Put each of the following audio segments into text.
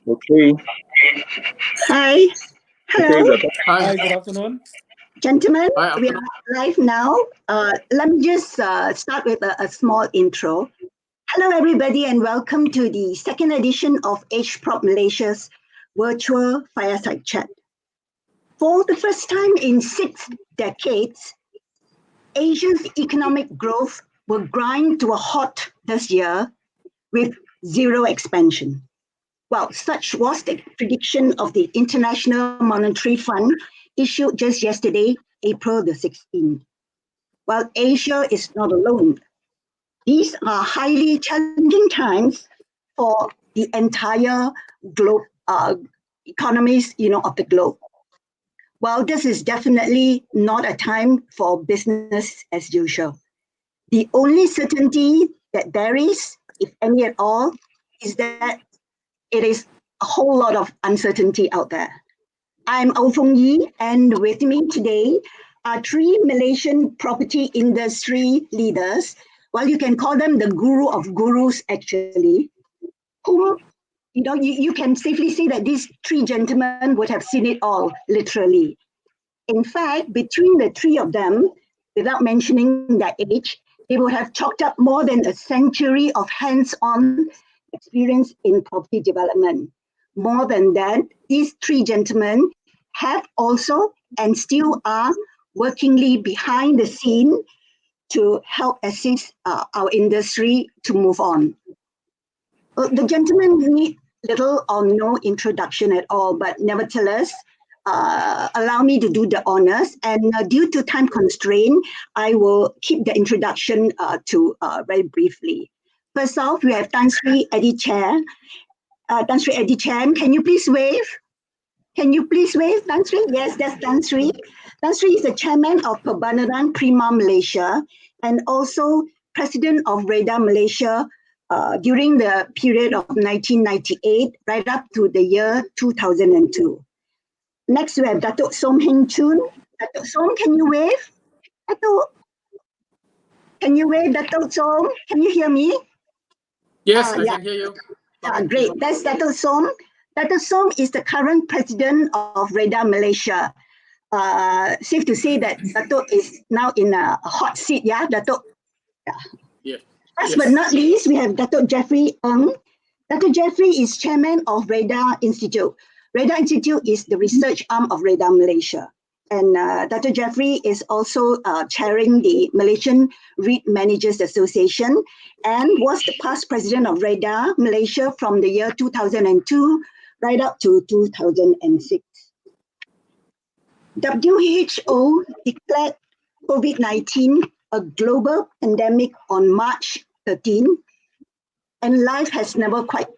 Okay, Hi. okay, Hello, we're back. Hi. Hi, good afternoon. gentlemen. Hi, We afternoon. are live now. Let me just start with a small intro. Hello, everybody, and welcome to the second edition of HProp Malaysia's virtual fireside chat. For the first time in 6 decades, Asia's economic growth will grind to a halt this year with zero expansion. Well, such was the prediction of the International Monetary Fund issued just yesterday, April the 16th. While Asia is not alone, these are highly challenging times for the entire globe economies, of the globe. While this is definitely not a time for business as usual. The only certainty that there is, if any at all, is that it is a whole lot of uncertainty out there. I'm Au Fong Yi, and with me today are three Malaysian property industry leaders. Well, you can call them the guru of gurus, actually, whom you can safely say that these three gentlemen would have seen it all, literally. In fact, between the three of them, without mentioning their age, they would have chalked up more than a century of hands-on experience in property development. More than that, these three gentlemen have also and still are workingly behind the scene to help assist our industry to move on. The gentlemen need little or no introduction at all, but nevertheless, allow me to do the honors. And due to time constraint, I will keep the introduction to very briefly. First off, we have Tan Sri Eddie Chair. Tan Sri Eddie Chan, can you please wave? Can you please wave, Tan Sri? Yes, that's Tan Sri. Tan Sri is the chairman of Perbandaran Prima Malaysia and also president of REDA Malaysia during the period of 1998 right up to the year 2002. Next, we have Datuk Som Heng Chun. Datuk Som, can you wave? Datuk, can you wave, Datuk Som? Can you hear me? Yes, I Yeah. can hear you. Loud and Great. clear. That's Datuk Som. Datuk Som is the current president of REDA Malaysia. Safe to say that Datuk is now in a hot seat, yeah, Datuk? Yeah. Last but Yes. not least, we have Datuk Jeffrey Ng. Datuk Jeffrey is chairman of REDA Institute. REDA Institute is the research arm of REDA Malaysia. And Dr. Jeffrey is also chairing the Malaysian REIT Managers Association and was the past president of REDA Malaysia from the year 2002 right up to 2006. WHO declared COVID-19 a global pandemic on March 13, and life has never quite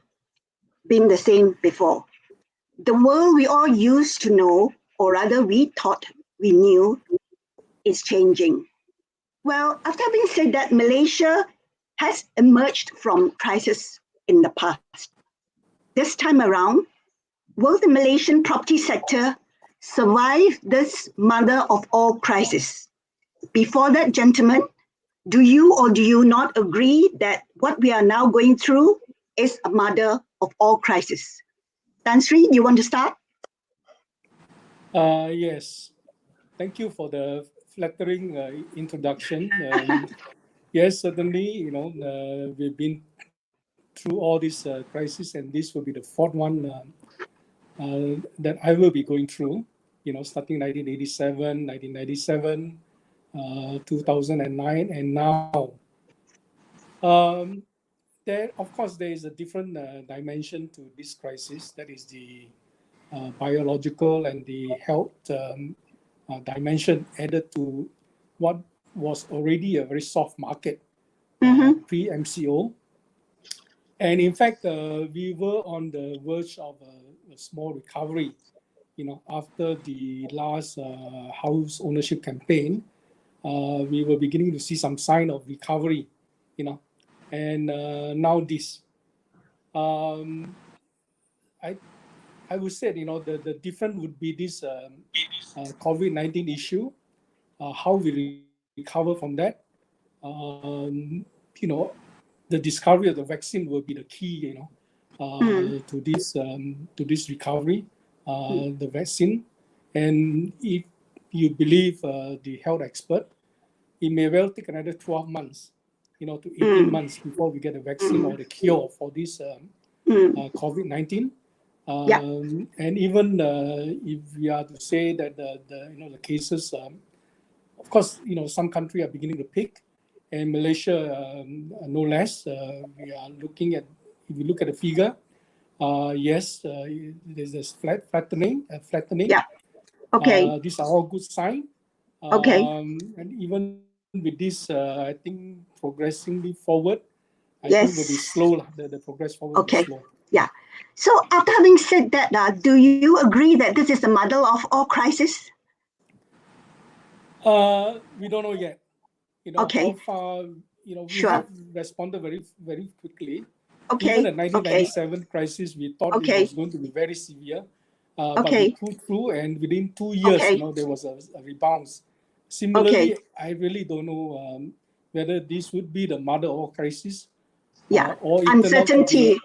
been the same before. The world we all used to know, or rather we thought we knew, is changing. Well, after having said that, Malaysia has emerged from crisis in the past. This time around, will the Malaysian property sector survive this mother of all crises? Before that, gentlemen, do you or do you not agree that what we are now going through is a mother of all crises? Tan Sri, you want to start? Yes. Thank you for the flattering introduction. Yes, certainly, we've been through all these crises, and this will be the fourth one that I will be going through, starting 1987, 1997, 2009, and now. Um, of course, there is a different dimension to this crisis. That is the biological and the health dimension added to what was already a very soft market pre-MCO. And in fact, we were on the verge of a small recovery, after the last house ownership campaign. We were beginning to see some sign of recovery, and now this. I I would say, the difference would be this COVID-19 issue, how we recover from that. Um, you know, the discovery of the vaccine will be the key, to this recovery, the vaccine. And if you believe the health expert, it may well take another 12 months, to 18 months before we get a vaccine or the cure for this COVID-19. And even if we are to say that the cases, of course, some countries are beginning to peak, and Malaysia no less. We are looking at, if you look at the figure, yes, there's this flattening. Yeah. Okay. These are all good signs. Okay. And even with this, I think progressively forward, I Yes. think will be slow. The progress forward will be slow. Yeah. So after having said that, do you agree that this is the mother of all crises? We don't know yet. Okay. How far, we Sure. have responded very, very quickly. Okay. Even the 1997 crisis, we thought it was going to be very severe, but we pulled through, and within 2 years, there was a rebound. Similarly, I really don't know whether this would be the mother of all crises, or it uncertainty.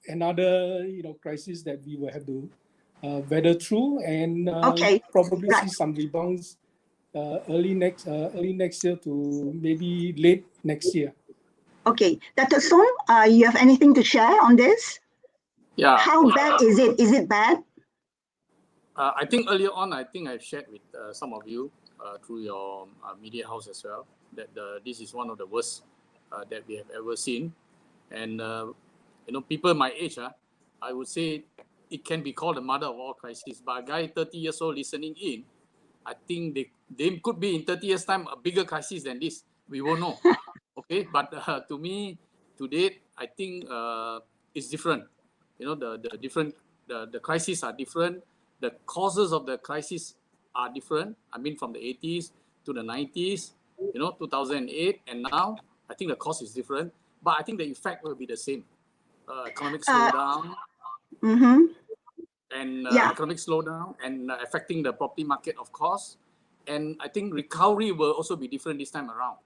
Another, crisis that we will have to weather through, and probably see some rebounds early next year to maybe late next year. Okay, Dr. Song, you have anything to share on this? Yeah. How bad is it? Is it bad? I think earlier on, I think I've shared with some of you through your media house as well, that this is one of the worst that we have ever seen. And, people my age, I would say it can be called the mother of all crises. But a guy 30 years old listening in, I think they could be in 30 years' time a bigger crisis than this. We won't know. Okay, but to me, to date, I think it's different. The crises are different. The causes of the crisis are different. I mean, from the 80s to the 90s, 2008, and now, I think the cause is different. But I think the effect will be the same. Economic slowdown. And economic slowdown and affecting the property market, of course. And I think recovery will also be different this time around.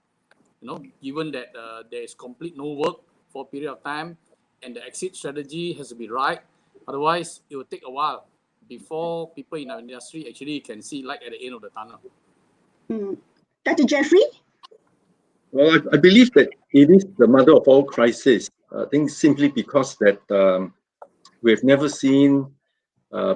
Given that there is complete no work for a period of time, and the exit strategy has to be right. Otherwise, it will take a while before people in our industry actually can see light at the end of the tunnel. Dr. Jeffrey? Well, I believe that it is the mother of all crises. I think simply because that we've never seen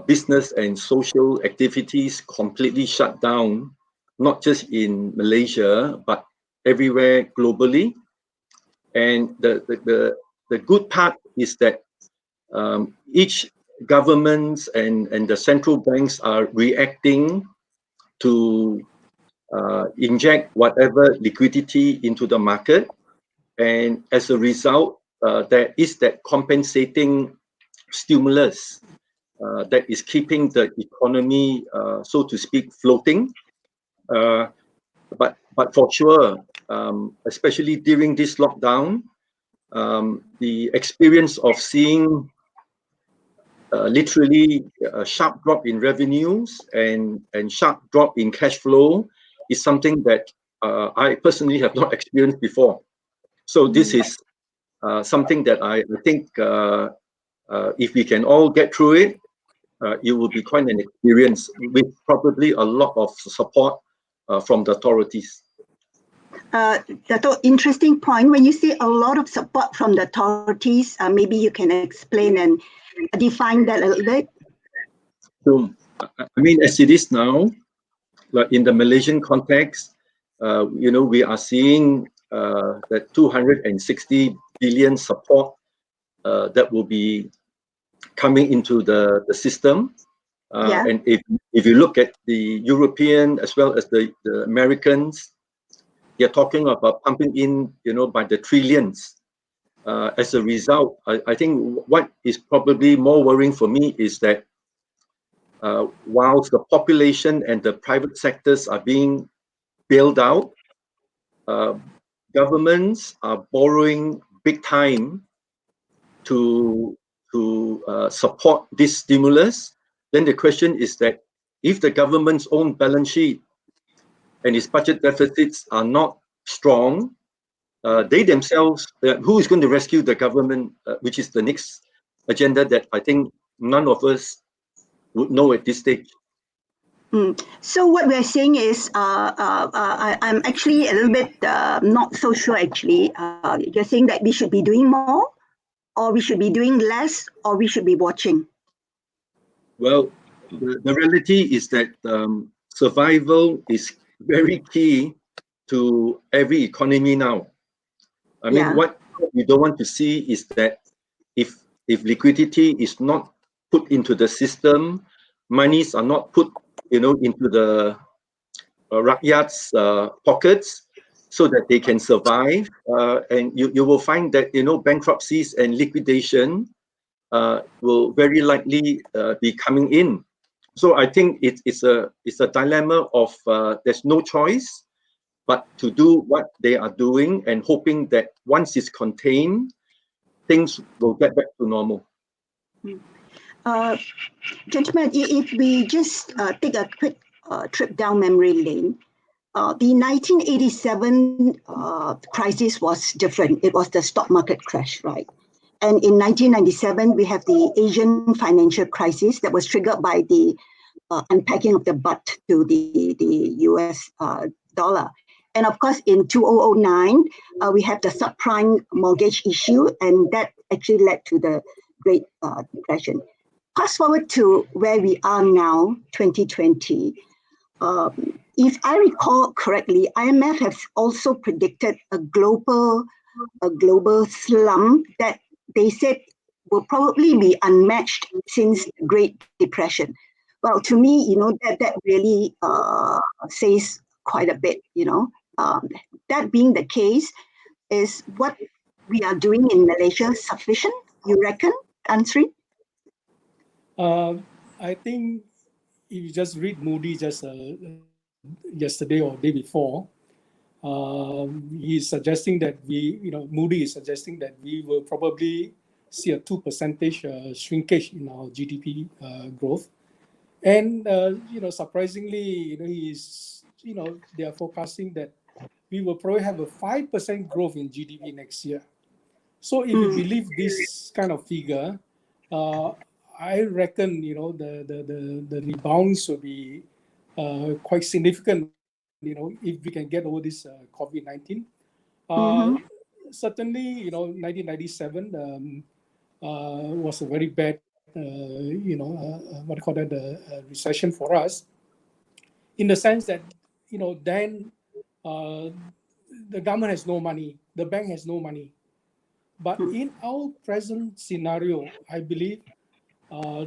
business and social activities completely shut down, not just in Malaysia, but everywhere globally. And the good part is that each governments and the central banks are reacting to inject whatever liquidity into the market. And as a result, there is that compensating stimulus that is keeping the economy, so to speak, floating. But for sure, especially during this lockdown, the experience of seeing literally a sharp drop in revenues and sharp drop in cash flow is something that I personally have not experienced before. So this is something that I think if we can all get through it, it will be quite an experience with probably a lot of support from the authorities. That's an interesting point. When you see a lot of support from the authorities, maybe you can explain and define that a little bit. So, I mean, as it is now, like in the Malaysian context, we are seeing that 260 billion support that will be coming into the system. And if you look at the European as well as the Americans, they're talking about pumping in, by the trillions. As a result, I think what is probably more worrying for me is that whilst the population and the private sectors are being bailed out, governments are borrowing big time to support this stimulus. Then the question is that if the government's own balance sheet and its budget deficits are not strong, they themselves, who is going to rescue the government, which is the next agenda that I think none of us would know at this stage. So what we're saying is, I'm actually a little bit not so sure actually. You're saying that we should be doing more, or we should be doing less, or we should be watching? Well, the reality is that survival is very key to every economy now. I mean, Yeah. what we don't want to see is that if liquidity is not put into the system, monies are not put, into the rakyat's pockets so that they can survive, and you will find that bankruptcies and liquidation will very likely be coming in. So I think it's a dilemma of there's no choice but to do what they are doing and hoping that once it's contained, things will get back to normal. Gentlemen, if we just take a quick trip down memory lane, the 1987 crisis was different. It was the stock market crash, right? And in 1997, we have the Asian financial crisis that was triggered by the unpacking of the butt to the US dollar. And of course, in 2009, we have the subprime mortgage issue, and that actually led to the Great Depression. Fast forward to where we are now, 2020. If I recall correctly, IMF has also predicted a global slump that they said will probably be unmatched since the Great Depression. Well, to me, that really says quite a bit. That being the case, is what we are doing in Malaysia sufficient? You reckon, Tan Sri? I think if you just read Moodys just yesterday or day before, he's suggesting that Moody is suggesting that we will probably see a 2% shrinkage in our GDP growth. And, surprisingly, they are forecasting that we will probably have a 5% growth in GDP next year. So if you believe this kind of figure, I reckon, the rebounds will be quite significant, if we can get over this COVID-19. Certainly, 1997 was a very bad, recession for us, in the sense that, then the government has no money, the bank has no money. But in our present scenario, I believe,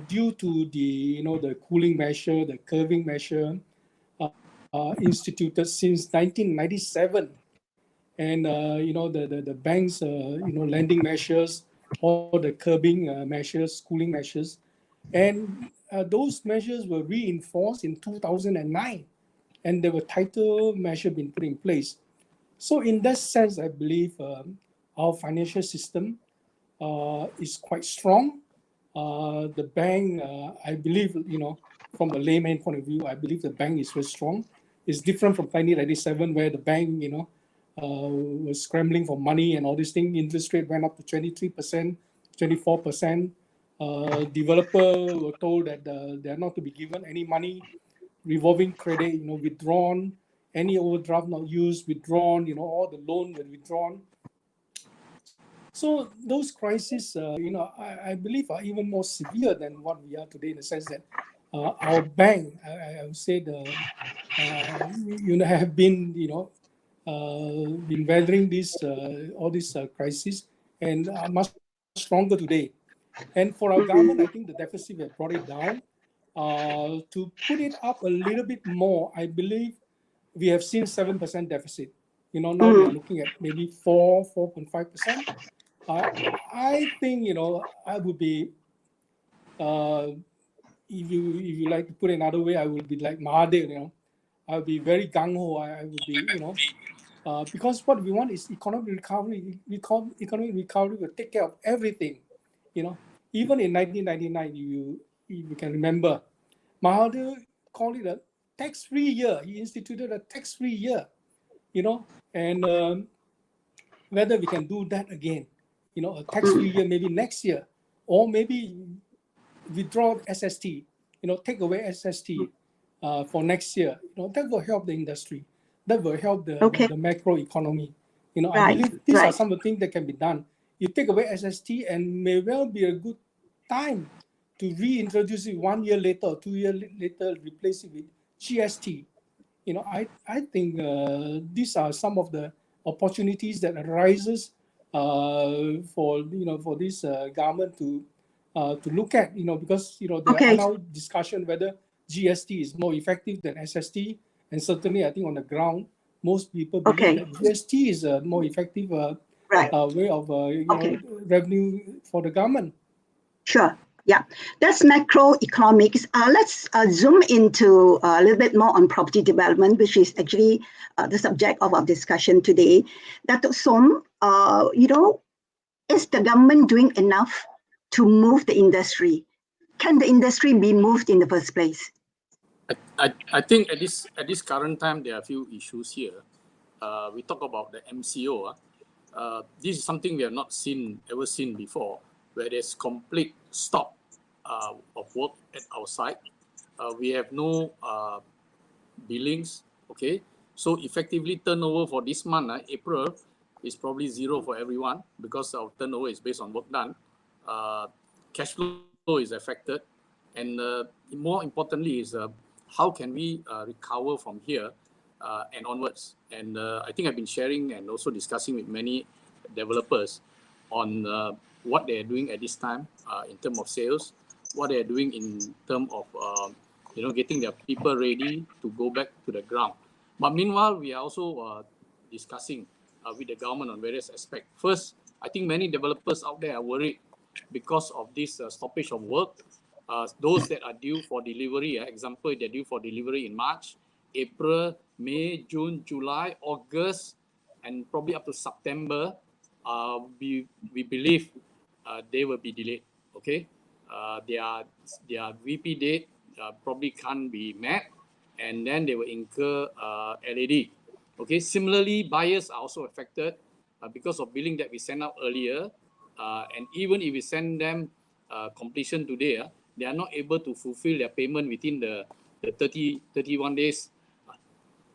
due to the cooling measure, the curving measure, instituted since 1997, and the banks, lending measures, or the curbing measures, cooling measures, and those measures were reinforced in 2009, and there were tighter measures being put in place. So in that sense, I believe our financial system is quite strong. The bank, I believe, from a layman point of view, I believe the bank is very strong. It's different from 1997, where the bank, was scrambling for money and all these things. Interest rate went up to 23%, 24%. Developer were told that they are not to be given any money. Revolving credit, withdrawn. Any overdraft not used, withdrawn. All the loan were withdrawn. So those crises, I believe, are even more severe than what we are today, in the sense that our bank, I would say, have been, been weathering all these crises, and are much stronger today. And for our government, I think the deficit, we have brought it down. To put it up a little bit more, I believe we have seen 7% deficit. Now we are looking at maybe 4.5%. I think, I would be, if you like to put it another way, I would be like Mahathir, I would be very gung-ho. I would be, because what we want is economic recovery. Economic recovery will take care of everything. Even in 1999, if you can remember, Mahathir called it a tax-free year. He instituted a tax-free year, and whether we can do that again, a tax-free year maybe next year, or maybe withdraw SST, take away SST for next year. That will help the industry. That will help the macro economy. I believe these are some of the things that can be done. You take away SST and may well be a good time to reintroduce it 1 year later or 2 years later, replace it with GST. I think these are some of the opportunities that arises for this government to look at, because there are now discussion whether GST is more effective than SST, and certainly I think on the ground most people believe that GST is a more effective way of revenue for the government. Sure. Yeah, that's macroeconomics. Let's zoom into a little bit more on property development, which is actually the subject of our discussion today. Dato' Som, is the government doing enough to move the industry? Can the industry be moved in the first place? I think at this current time there are a few issues here. We talk about the MCO. This is something we have not ever seen before, where there's complete stop of work at our site. We have no billings. Okay, so effectively turnover for this month, April, is probably zero for everyone because our turnover is based on work done. Cash flow is affected, and more importantly is how can we recover from here and onwards. And I think I've been sharing and also discussing with many developers on what they are doing at this time in terms of sales, what they are doing in terms of getting their people ready to go back to the ground. But meanwhile, we are also discussing with the government on various aspects. First, I think many developers out there are worried because of this stoppage of work. Those that are due for delivery, example, they're due for delivery in March, April, May, June, July, August, and probably up to September, we believe they will be delayed. Okay, their VP date probably can't be met, and then they will incur LAD. Okay, similarly, buyers are also affected because of billing that we sent out earlier, and even if we send them completion today, they are not able to fulfill their payment within the 31 days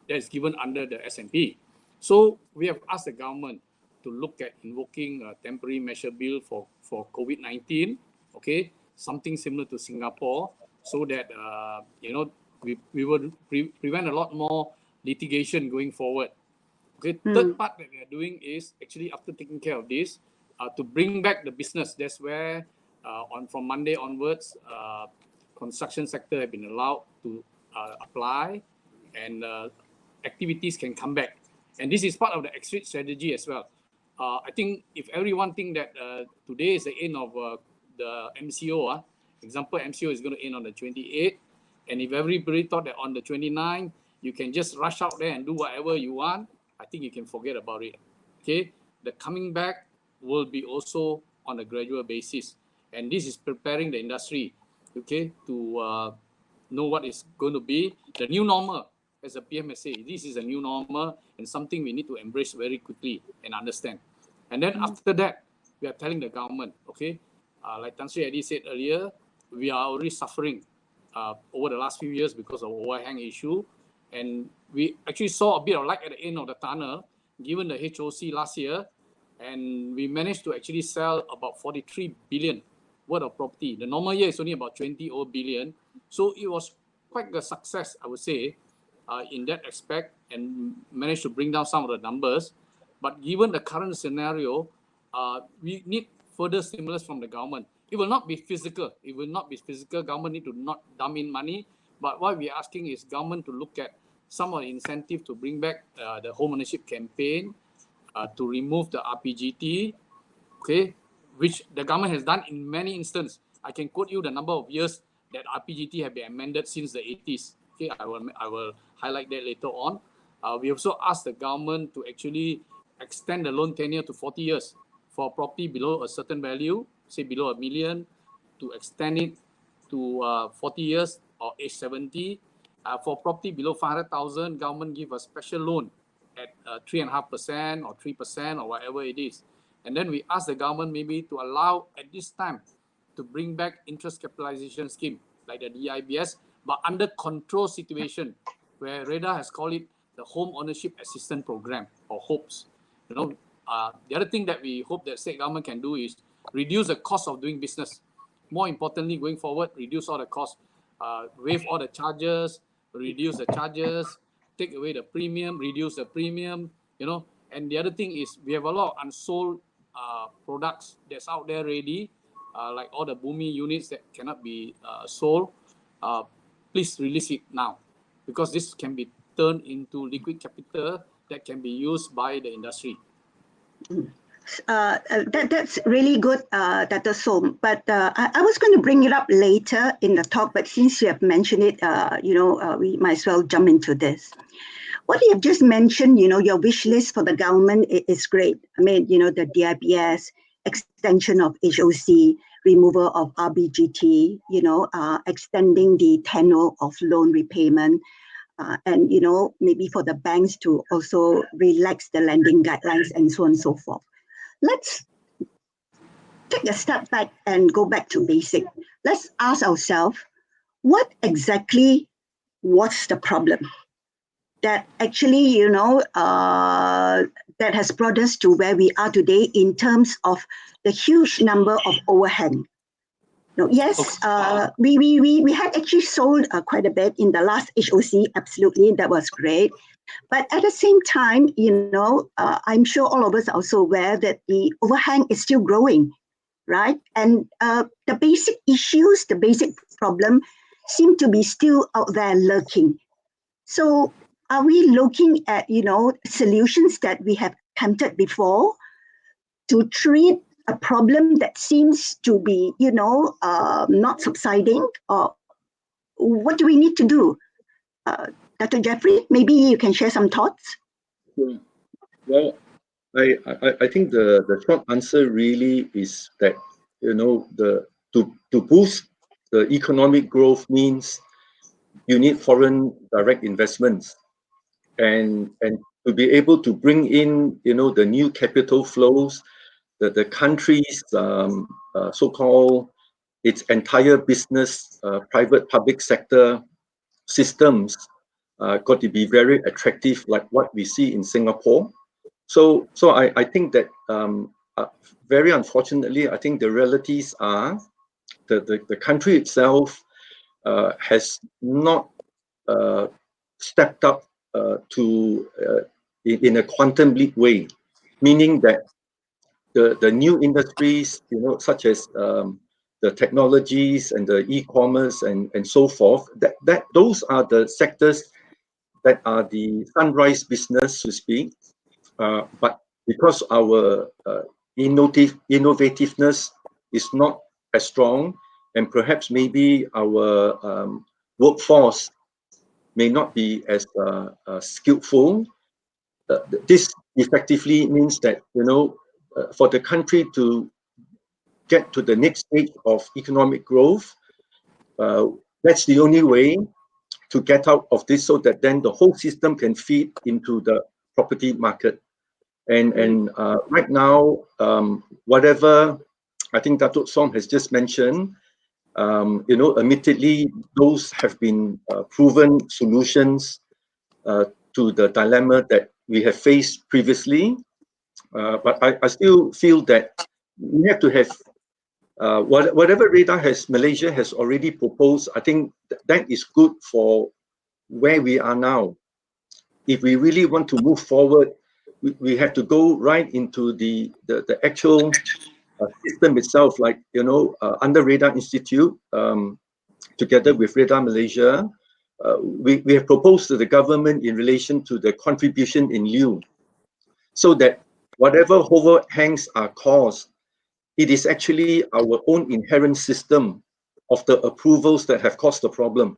that's given under the S&P. So we have asked the government to look at invoking a temporary measure bill for COVID-19, okay, something similar to Singapore, so that we will prevent a lot more litigation going forward. Okay, third part that we are doing is actually after taking care of this, to bring back the business. That's where from Monday onwards, construction sector have been allowed to apply, and activities can come back. And this is part of the exit strategy as well. I think if everyone think that today is the end of the MCO, example, MCO is going to end on the 28th, and if everybody thought that on the 29th, you can just rush out there and do whatever you want, I think you can forget about it. Okay, the coming back will be also on a gradual basis, and this is preparing the industry, okay, to know what is going to be the new normal. As the PM has said, this is a new normal and something we need to embrace very quickly and understand. And then after that, we are telling the government, okay, like Tan Sri Adi said earlier, we are already suffering over the last few years because of overhang issue, and we actually saw a bit of light at the end of the tunnel given the HOC last year, and we managed to actually sell about 43 billion worth of property. The normal year is only about 20 billion, so it was quite a success, I would say, in that aspect, and managed to bring down some of the numbers. But given the current scenario, we need further stimulus from the government. It will not be physical. It will not be physical. Government need to not dump in money. But what we are asking is government to look at some of the incentive to bring back the home ownership campaign, to remove the RPGT, okay, which the government has done in many instances. I can quote you the number of years that RPGT have been amended since the 80s. Okay, I will highlight that later on. We also asked the government to actually extend the loan tenure to 40 years for property below a certain value, say below $1 million, to extend it to 40 years or age 70. For property below 500,000, government give a special loan at 3.5% or 3% or whatever it is. And then we ask the government maybe to allow at this time to bring back interest capitalization scheme like the DIBS, but under control situation, where Reda has called it the Home Ownership Assistance Program, or HOPES. You know, the other thing that we hope that state government can do is reduce the cost of doing business. More importantly, going forward, reduce all the costs, waive all the charges, reduce the charges, take away the premium, reduce the premium, you know. And the other thing is we have a lot of unsold products that's out there already, like all the Bumi units that cannot be sold. Please release it now, because this can be turned into liquid capital that can be used by the industry. That's really good, Dr. Som. But I was going to bring it up later in the talk, but since you have mentioned it, we might as well jump into this. What you have just mentioned, your wish list for the government is great. I mean, the DIBS, extension of HOC, removal of RBGT, extending the tenure of loan repayment, and, maybe for the banks to also relax the lending guidelines and so on and so forth. Let's take a step back and go back to basic. Let's ask ourselves, what exactly was the problem that actually, that has brought us to where we are today in terms of the huge number of overhang? Yes, we had actually sold quite a bit in the last HOC, absolutely, that was great. But at the same time, I'm sure all of us are also aware that the overhang is still growing, right? And the basic issues, the basic problem seem to be still out there lurking. So are we looking at, solutions that we have attempted before to treat a problem that seems to be, not subsiding? Or what do we need to do? Dr. Jeffrey, maybe you can share some thoughts. Well, I think the short answer really is that to boost the economic growth means you need foreign direct investments, and to be able to bring in the new capital flows, the country's so-called its entire business, private public sector systems got to be very attractive, like what we see in Singapore. So I think that very unfortunately, I think the realities are the country itself has not stepped up in a quantum leap way, meaning that the new industries, such as the technologies and the e-commerce and so forth, that those are the sectors that are the sunrise business, so to speak. But because our innovativeness is not as strong, and perhaps maybe our workforce may not be as skillful, this effectively means that for the country to get to the next stage of economic growth, that's the only way to get out of this, so that then the whole system can feed into the property market. And right now, whatever I think Datuk Som has just mentioned, admittedly, those have been proven solutions to the dilemma that we have faced previously. But I still feel that we have to have whatever Malaysia has already proposed. I think that is good for where we are now. If we really want to move forward, we have to go right into the actual system itself, like under Radar Institute, together with Radar Malaysia, we have proposed to the government in relation to the contribution in lieu, so that whatever overhangs are caused, it is actually our own inherent system of the approvals that have caused the problem.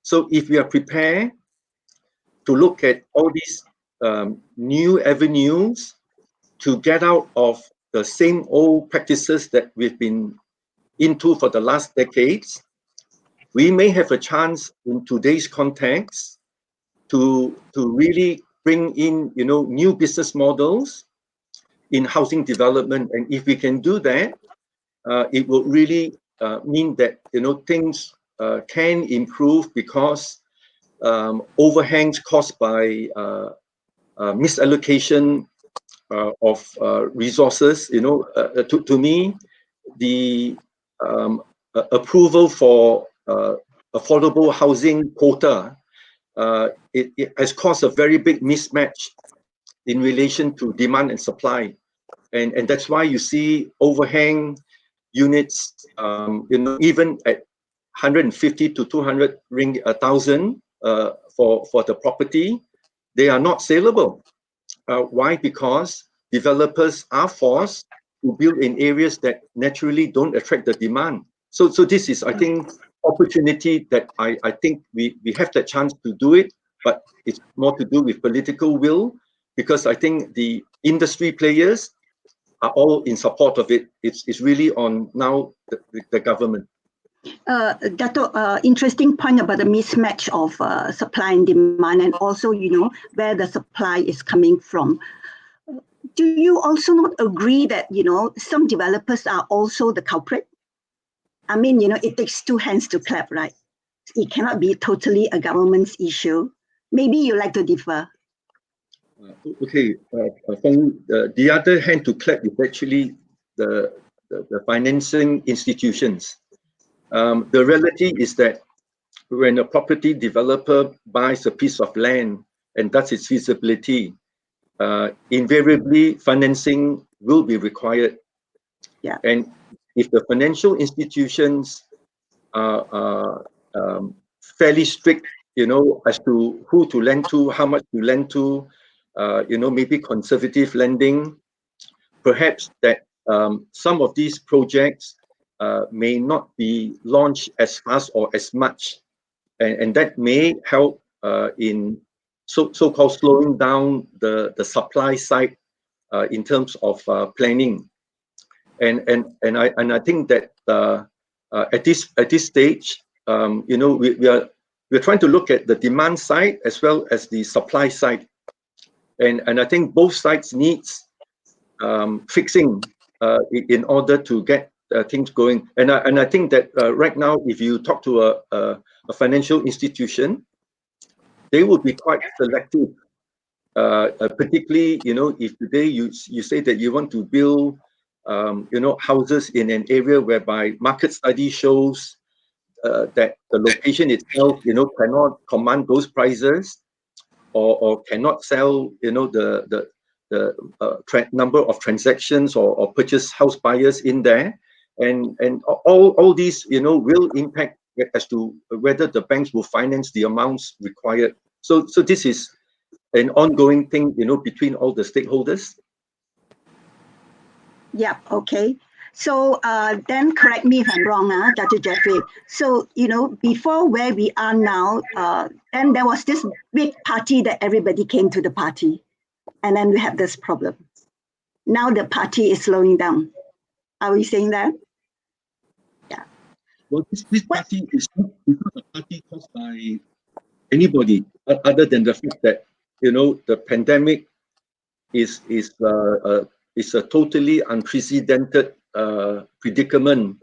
So if we are prepared to look at all these new avenues to get out of the same old practices that we've been into for the last decades, we may have a chance in today's context to really bring in new business models in housing development. And if we can do that, it will really mean that things can improve because overhangs caused by misallocation of resources. To me, the approval for affordable housing quota, it has caused a very big mismatch in relation to demand and supply, and that's why you see overhang units, even at 150 to 200 thousand for the property, they are not saleable. Why? Because developers are forced to build in areas that naturally don't attract the demand. So this is, I think, opportunity that I think we have the chance to do it, but it's more to do with political will, because I think the industry players are all in support of it. It's really on now the government. Dato, interesting point about the mismatch of supply and demand, and also, where the supply is coming from. Do you also not agree that, some developers are also the culprit? I mean, it takes two hands to clap, right? It cannot be totally a government's issue. Maybe you like to differ. Okay, from the other hand to clap is actually the financing institutions. The reality is that when a property developer buys a piece of land and that's its feasibility, invariably financing will be required. Yeah. And if the financial institutions are fairly strict, as to who to lend to, how much to lend to, maybe conservative lending, perhaps that some of these projects may not be launched as fast or as much, and that may help in so-called slowing down the supply side in terms of planning. And I think that at this stage, we're trying to look at the demand side as well as the supply side, and I think both sides needs fixing in order to get things going. And I think that right now, if you talk to a financial institution, they will be quite selective. Particularly, if today you say that you want to build, houses in an area whereby market study shows that the location itself, cannot command those prices, or cannot sell, the number of transactions or purchase house buyers in there, and all these, will impact as to whether the banks will finance the amounts required. So this is an ongoing thing, between all the stakeholders. Yeah, okay. So then correct me if I'm wrong, Dr. Jeffrey. So, before where we are now, then there was this big party that everybody came to the party. And then we have this problem. Now the party is slowing down. Are we saying that? Yeah. Well, this party is not a party caused by anybody other than the fact that, the pandemic is a totally unprecedented predicament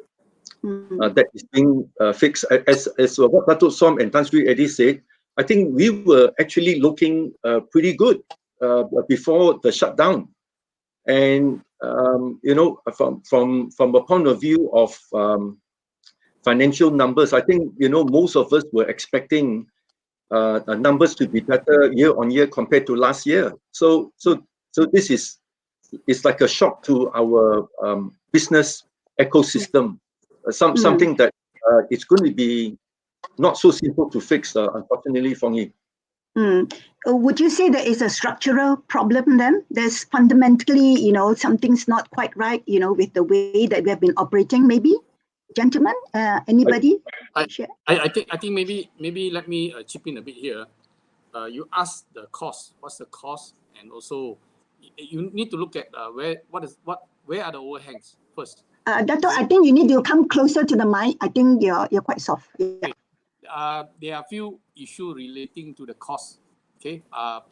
that is being fixed. As what Datuk Som and Tan Sri Eddie said, I think we were actually looking pretty good before the shutdown, and from a point of view of financial numbers, I think most of us were expecting numbers to be better year on year compared to last year. So this is like a shock to our business ecosystem. Something that it's going to be not so simple to fix, unfortunately, for me. Would you say there is a structural problem then? There's fundamentally, something's not quite right, with the way that we have been operating, maybe? Gentlemen, anybody? I think maybe let me chip in a bit here. You asked the cost. What's the cost? And also, you need to look at where are the overhangs first. Dato, I think you need to come closer to the mic. I think you're quite soft. Yeah. Okay. There are a few issues relating to the cost. Okay.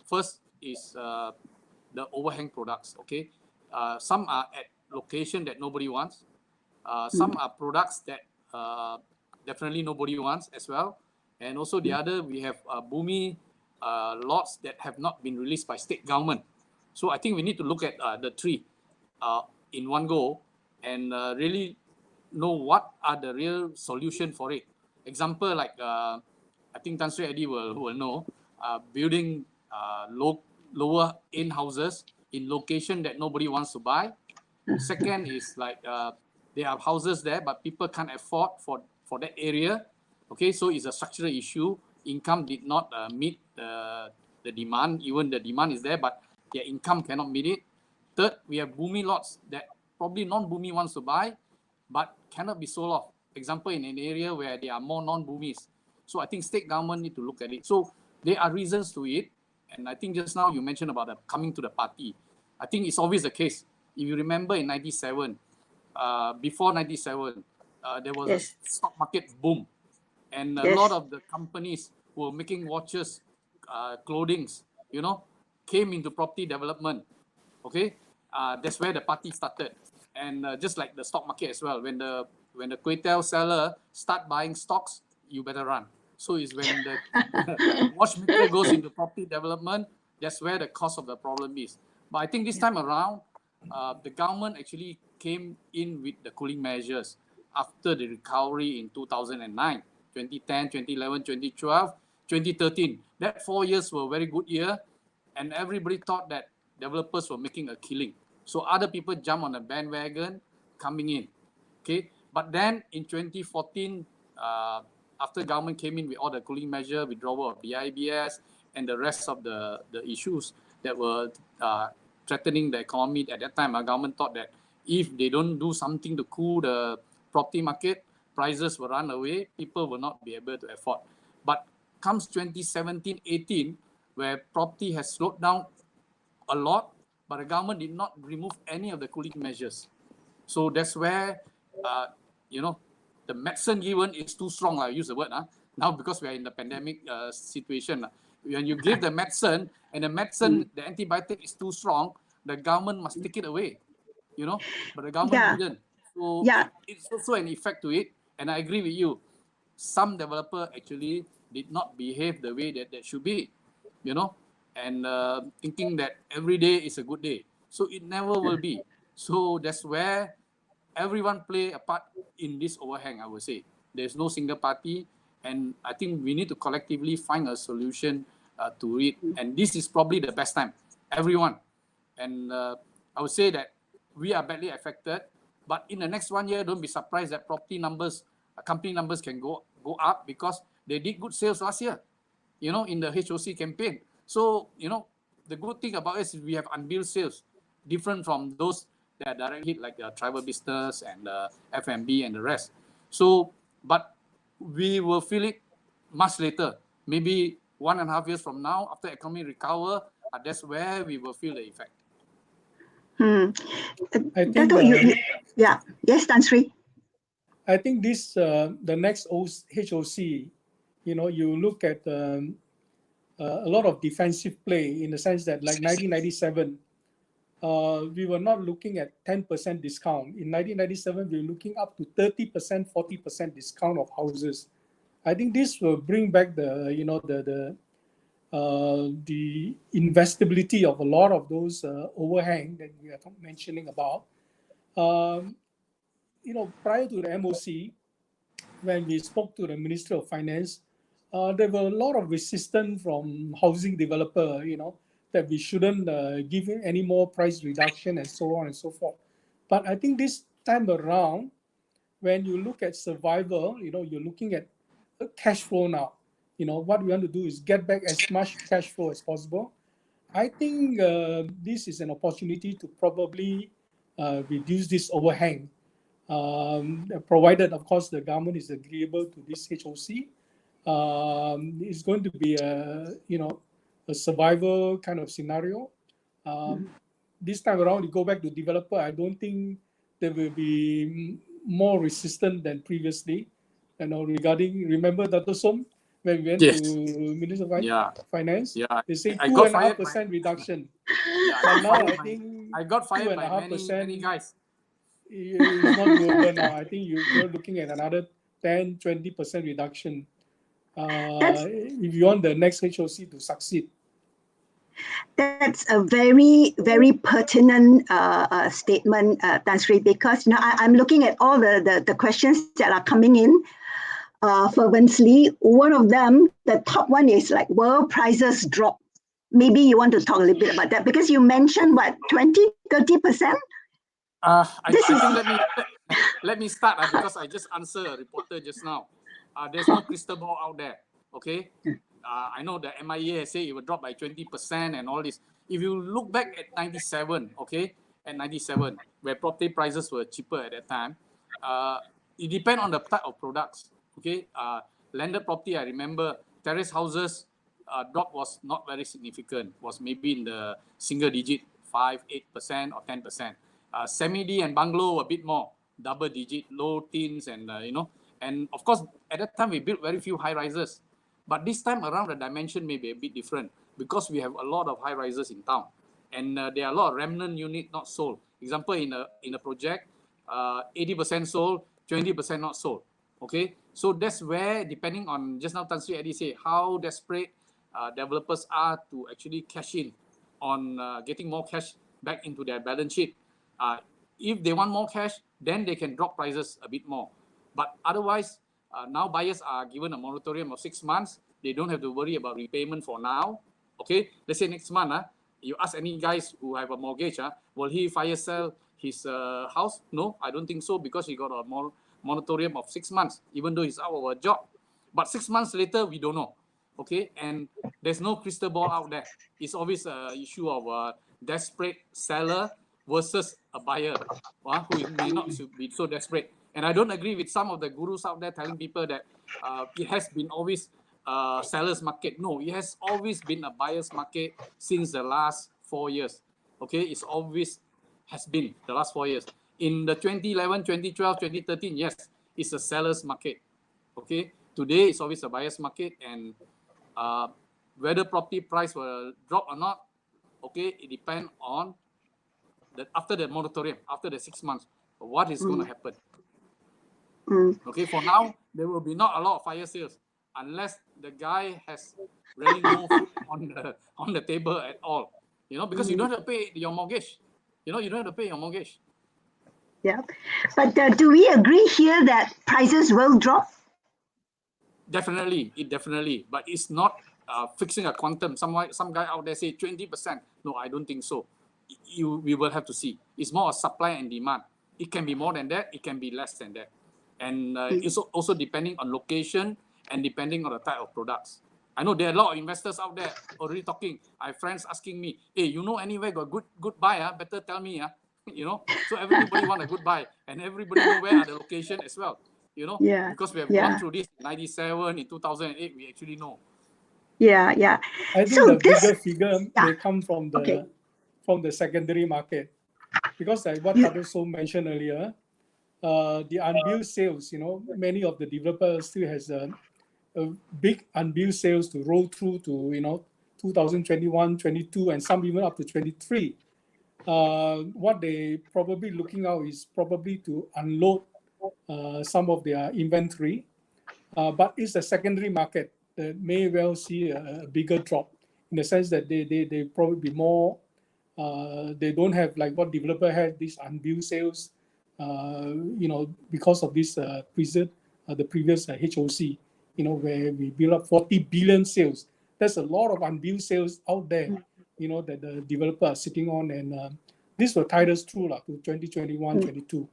First is the overhang products. Okay. Some are at location that nobody wants. Some are products that definitely nobody wants as well. And also the other, we have Bumi lots that have not been released by state government. So I think we need to look at the three in one go and really know what are the real solution for it. Example, like I think Tan Sri Eddie will know, building lower end houses in location that nobody wants to buy. Second is like there are houses there, but people can't afford for that area. Okay, so it's a structural issue. Income did not meet the demand. Even the demand is there, but their income cannot meet it. Third, we have Bumi lots that probably non-Bumi wants to buy, but cannot be sold off. Example, in an area where there are more non-Bumis. So I think state government need to look at it. So there are reasons to it. And I think just now you mentioned about coming to the party. I think it's always the case. If you remember in 97, before 97, there was a stock market boom. And a lot of the companies who were making watches, clothings, came into property development. Okay, that's where the party started. And just like the stock market as well, when the Kway seller start buying stocks, you better run. So it's when the watchmaker goes into property development, that's where the cause of the problem is. But I think this time around, the government actually came in with the cooling measures after the recovery in 2009, 2010, 2011, 2012, 2013. That 4 years were a very good year, and everybody thought that developers were making a killing. So other people jump on the bandwagon coming in. Okay, but then in 2014, after government came in with all the cooling measure, withdrawal of BIBS, and the rest of the issues that were threatening the economy at that time, our government thought that if they don't do something to cool the property market, prices will run away, people will not be able to afford. But comes 2017-18, where property has slowed down a lot, but the government did not remove any of the cooling measures. So that's where, the medicine given is too strong. I use the word. Now, because we are in the pandemic situation, when you give the medicine and the medicine, the antibiotic is too strong, the government must take it away, but the government didn't. So it's also an effect to it. And I agree with you. Some developer actually did not behave the way that should be, and thinking that every day is a good day. So it never will be. So that's where everyone play a part in this overhang, I would say. There's no single party. And I think we need to collectively find a solution to it. And this is probably the best time. Everyone. And I would say that we are badly affected. But in the next 1 year, don't be surprised that property numbers, company numbers can go up because they did good sales last year, in the HOC campaign. So, the good thing about it is we have unbilled sales, different from those that are direct hit like the travel business and the F&B and the rest. So, but we will feel it much later, maybe 1.5 years from now, after economy recover, that's where we will feel the effect. I think, yes, Tan Sri. I think this, the next HOC, you look at a lot of defensive play in the sense that like 1997, we were not looking at 10% discount. In 1997, we were looking up to 30%, 40% discount of houses. I think this will bring back the investability of a lot of those overhang that we are mentioning about. Prior to the MOC, when we spoke to the Minister of Finance, there were a lot of resistance from housing developer, that we shouldn't give any more price reduction and so on and so forth. But I think this time around, when you look at survival, you're looking at cash flow now. What we want to do is get back as much cash flow as possible. I think this is an opportunity to probably reduce this overhang, provided, of course, the government is agreeable to this HOC. It's going to be a survival kind of scenario. This time around, you go back to developer, I don't think there will be more resistant than previously. Remember Dr. Som, when we went to Minister of Finance, they say 2.5% reduction. But now I think I got fired by many guys. It's not doable now. I think you're looking at another 10-20% reduction if you want the next HOC to succeed. That's a very, very pertinent statement, Tan Sri, because I'm looking at all the questions that are coming in fervently. One of them, the top one is like, will prices drop? Maybe you want to talk a little bit about that because you mentioned what, 20-30%? I think let me start because I just answered a reporter just now. There's no crystal ball out there. Okay, I know the MIA say it will drop by 20% and all this. If you look back at 97, okay, at 97, where property prices were cheaper at that time, it depends on the type of products. Okay, landed property, I remember terrace houses drop was not very significant. Was maybe in the single digit, 5-8% or 10%. Semi-D and bungalow a bit more, double digit, low teens, and and of course at that time we built very few high rises, but this time around the dimension may be a bit different because we have a lot of high rises in town, and there are a lot of remnant unit not sold. Example, in a project, 80% sold, 20% not sold. Okay, so that's where, depending on just now Tan Sri Adi say how desperate developers are to actually cash in on getting more cash back into their balance sheet. If they want more cash, then they can drop prices a bit more. But otherwise, now buyers are given a moratorium of 6 months. They don't have to worry about repayment for now. Okay, let's say next month, you ask any guys who have a mortgage, will he fire sell his house? No, I don't think so, because he got a moratorium of 6 months, even though he's out of a job. But 6 months later, we don't know. Okay, and there's no crystal ball out there. It's always an issue of a desperate seller versus a buyer who may not be so desperate. And I don't agree with some of the gurus out there telling people that it has been always a seller's market. No, it has always been a buyer's market since the last 4 years. Okay, it's always has been the last 4 years. In the 2011, 2012, 2013, yes, it's a seller's market. Okay, today it's always a buyer's market, and whether property price will drop or not, okay, it depends on after the moratorium, after the 6 months, what is going to happen. Okay, for now, there will be not a lot of fire sales unless the guy has really no food on the table at all. Because you don't have to pay your mortgage. You don't have to pay your mortgage. Yeah, but do we agree here that prices will drop? Definitely, but it's not fixing a quantum. Some guy out there say 20%. No, I don't think so. We will have to see. It's more a supply and demand. It can be more than that. It can be less than that. And it's also depending on location and depending on the type of products. I know there are a lot of investors out there already talking. I have friends asking me, hey, anywhere got good buy, better tell me. So everybody want a good buy, and everybody know where are the location as well. Yeah, because we have gone through this in 97, in 2008, we actually know. Yeah. I think the bigger figure may come from the secondary market, because like what Tadoso mentioned earlier, the unbilled sales, many of the developers still has a big unbilled sales to roll through to 2021, 22, and some even up to 23. What they probably looking out is probably to unload some of their inventory, but it's a secondary market that may well see a bigger drop, in the sense that they probably be more, they don't have like what developer had, these unbilled sales, because of this the previous HOC, where we build up 40 billion sales. There's a lot of unbilled sales out there, that the developer are sitting on, and this will tide us through to 2021, 22.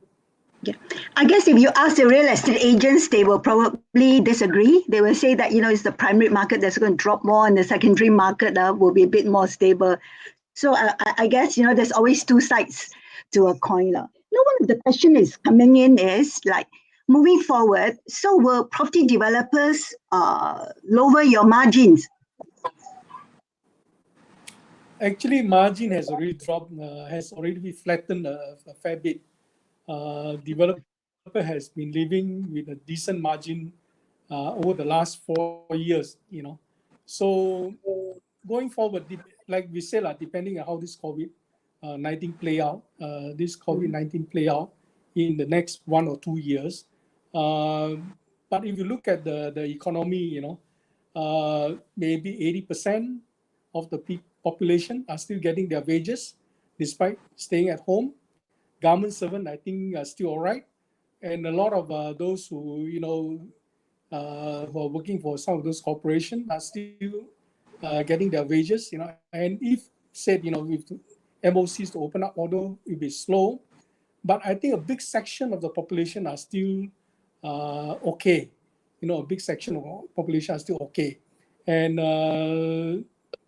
Yeah, I guess if you ask the real estate agents, they will probably disagree. They will say that it's the primary market that's going to drop more, and the secondary market will be a bit more stable. So I guess there's always two sides to a coin. One of the question is coming in is like, moving forward, so will property developers lower your margins? Actually, margin has already dropped, has already been flattened a fair bit. Developer has been living with a decent margin over the last 4 years, So going forward, like we say, depending on how this COVID-19 play out, in the next 1 or 2 years, But if you look at the economy, maybe 80% of the population are still getting their wages despite staying at home. Government servant, I think, are still all right. And a lot of those who, who are working for some of those corporations are still getting their wages, And if said, if MOCs to open up, although it will be slow, but I think a big section of the population are still okay. A big section of the population are still okay. And,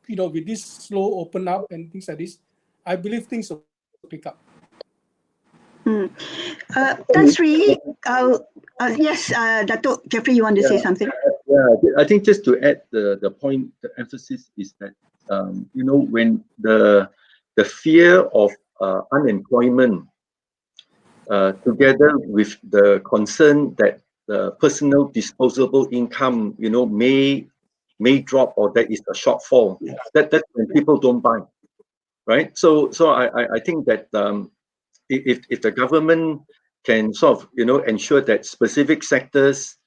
with this slow open up and things like this, I believe things will pick up. That's really, yes, Dato' Jeffrey, you want to say something? Yeah, I think just to add the point, the emphasis is that, when the fear of unemployment together with the concern that the personal disposable income, may drop or there is a shortfall, that's when people don't buy, right? So I think that if the government can sort of ensure that specific sectors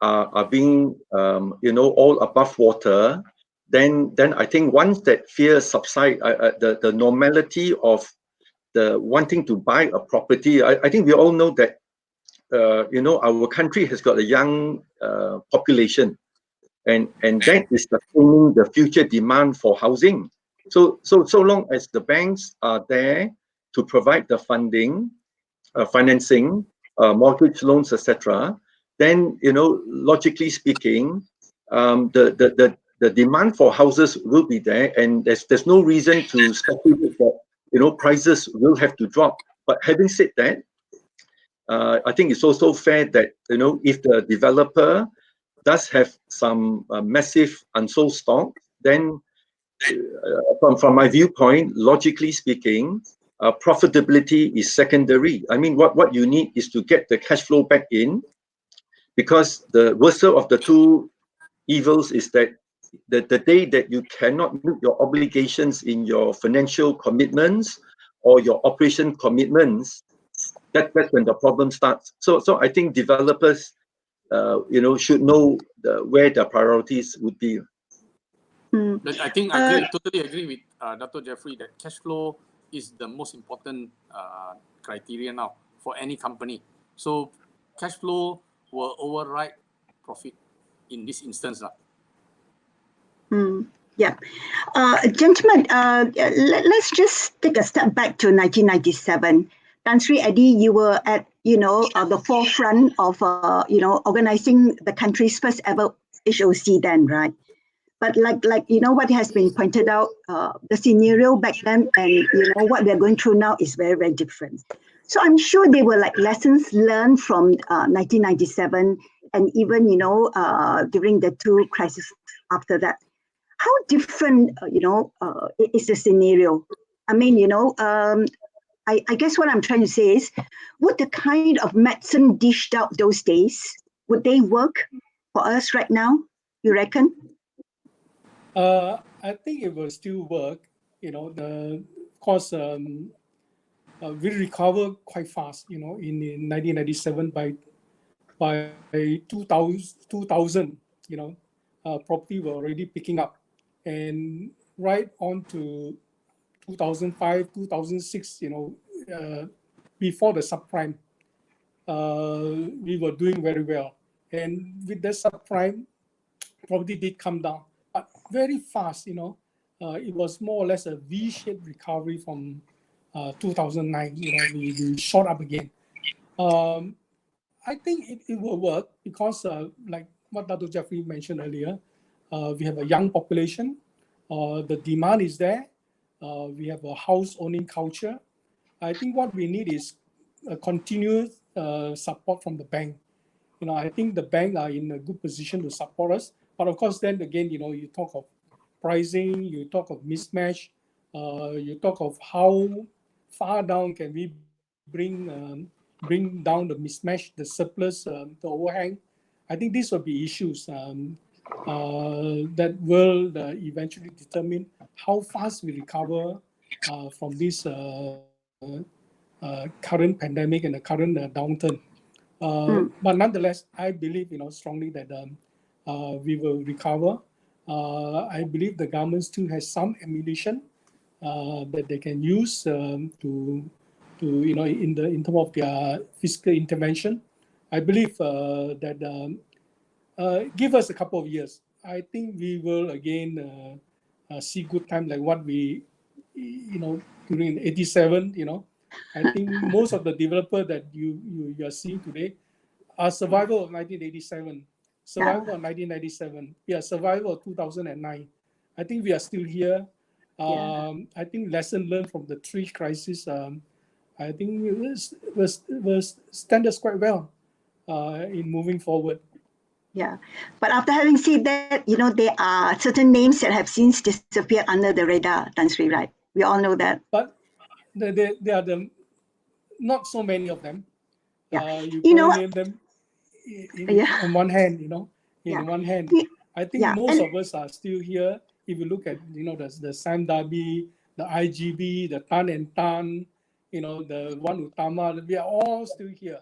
are being all above water, then I think once that fear subside, the normality of the wanting to buy a property, I think we all know that our country has got a young population, and that is sustaining the future demand for housing. So long as the banks are there to provide the funding, financing, mortgage loans, etc., then logically speaking, the demand for houses will be there, and there's no reason to speculate that prices will have to drop. But having said that, I think it's also fair that if the developer does have some massive unsold stock, then from my viewpoint, logically speaking, profitability is secondary. I mean, what you need is to get the cash flow back in, because the worst of the two evils is that the day that you cannot meet your obligations in your financial commitments or your operation commitments, that's when the problem starts. So I think developers, should know where their priorities would be. But I think I totally agree with Dr. Jeffrey that cash flow is the most important criteria now for any company. So cash flow will override profit in this instance. Yeah. Gentlemen, let's just take a step back to 1997. Tan Sri Eddie, you were at, the forefront of, organizing the country's first ever HOC then, right? But like what has been pointed out, the scenario back then and what we're going through now is very, very different. So I'm sure there were lessons learned from 1997 and even during the two crises after that. How different is the scenario? I mean, I guess what I'm trying to say is, would the kind of medicine dished out those days, would they work for us right now, you reckon? I think it will still work. Of course, we recover quite fast. In 1997 by 2000, property were already picking up, and right on to 2005, 2006. Before the subprime, we were doing very well, and with the subprime, property did come down, but very fast. It was more or less a V-shaped recovery from 2009. We shot up again. I think it will work because, like what Dr. Jeffrey mentioned earlier, we have a young population. The demand is there. We have a house-owning culture. I think what we need is a continuous support from the bank. I think the bank are in a good position to support us. But of course, then again, you talk of pricing, you talk of mismatch, you talk of how far down can we bring down the mismatch, the surplus, the overhang. I think these will be issues that will eventually determine how fast we recover from this current pandemic and the current downturn. But nonetheless, I believe strongly that we will recover. I believe the government still has some ammunition that they can use to in terms of their fiscal intervention. I believe that give us a couple of years. I think we will again see good time like what we during '87. I think most of the developer that you are seeing today are survival of 1987, survival of 1997, survival of 2009. I think we are still here. I think lesson learned from the three crises. I think was stand us quite well in moving forward. Yeah, but after having said that, there are certain names that have since disappeared under the radar, Tan Sri, right? We all know that. But there are not so many of them. Yeah. You You know can what? name them Yeah. on one hand, Yeah. in one hand. You- I think Yeah. most of us are still here. If you look at, the Sam Darby, the IGB, the Tan and Tan, the one Utama, we are all still here.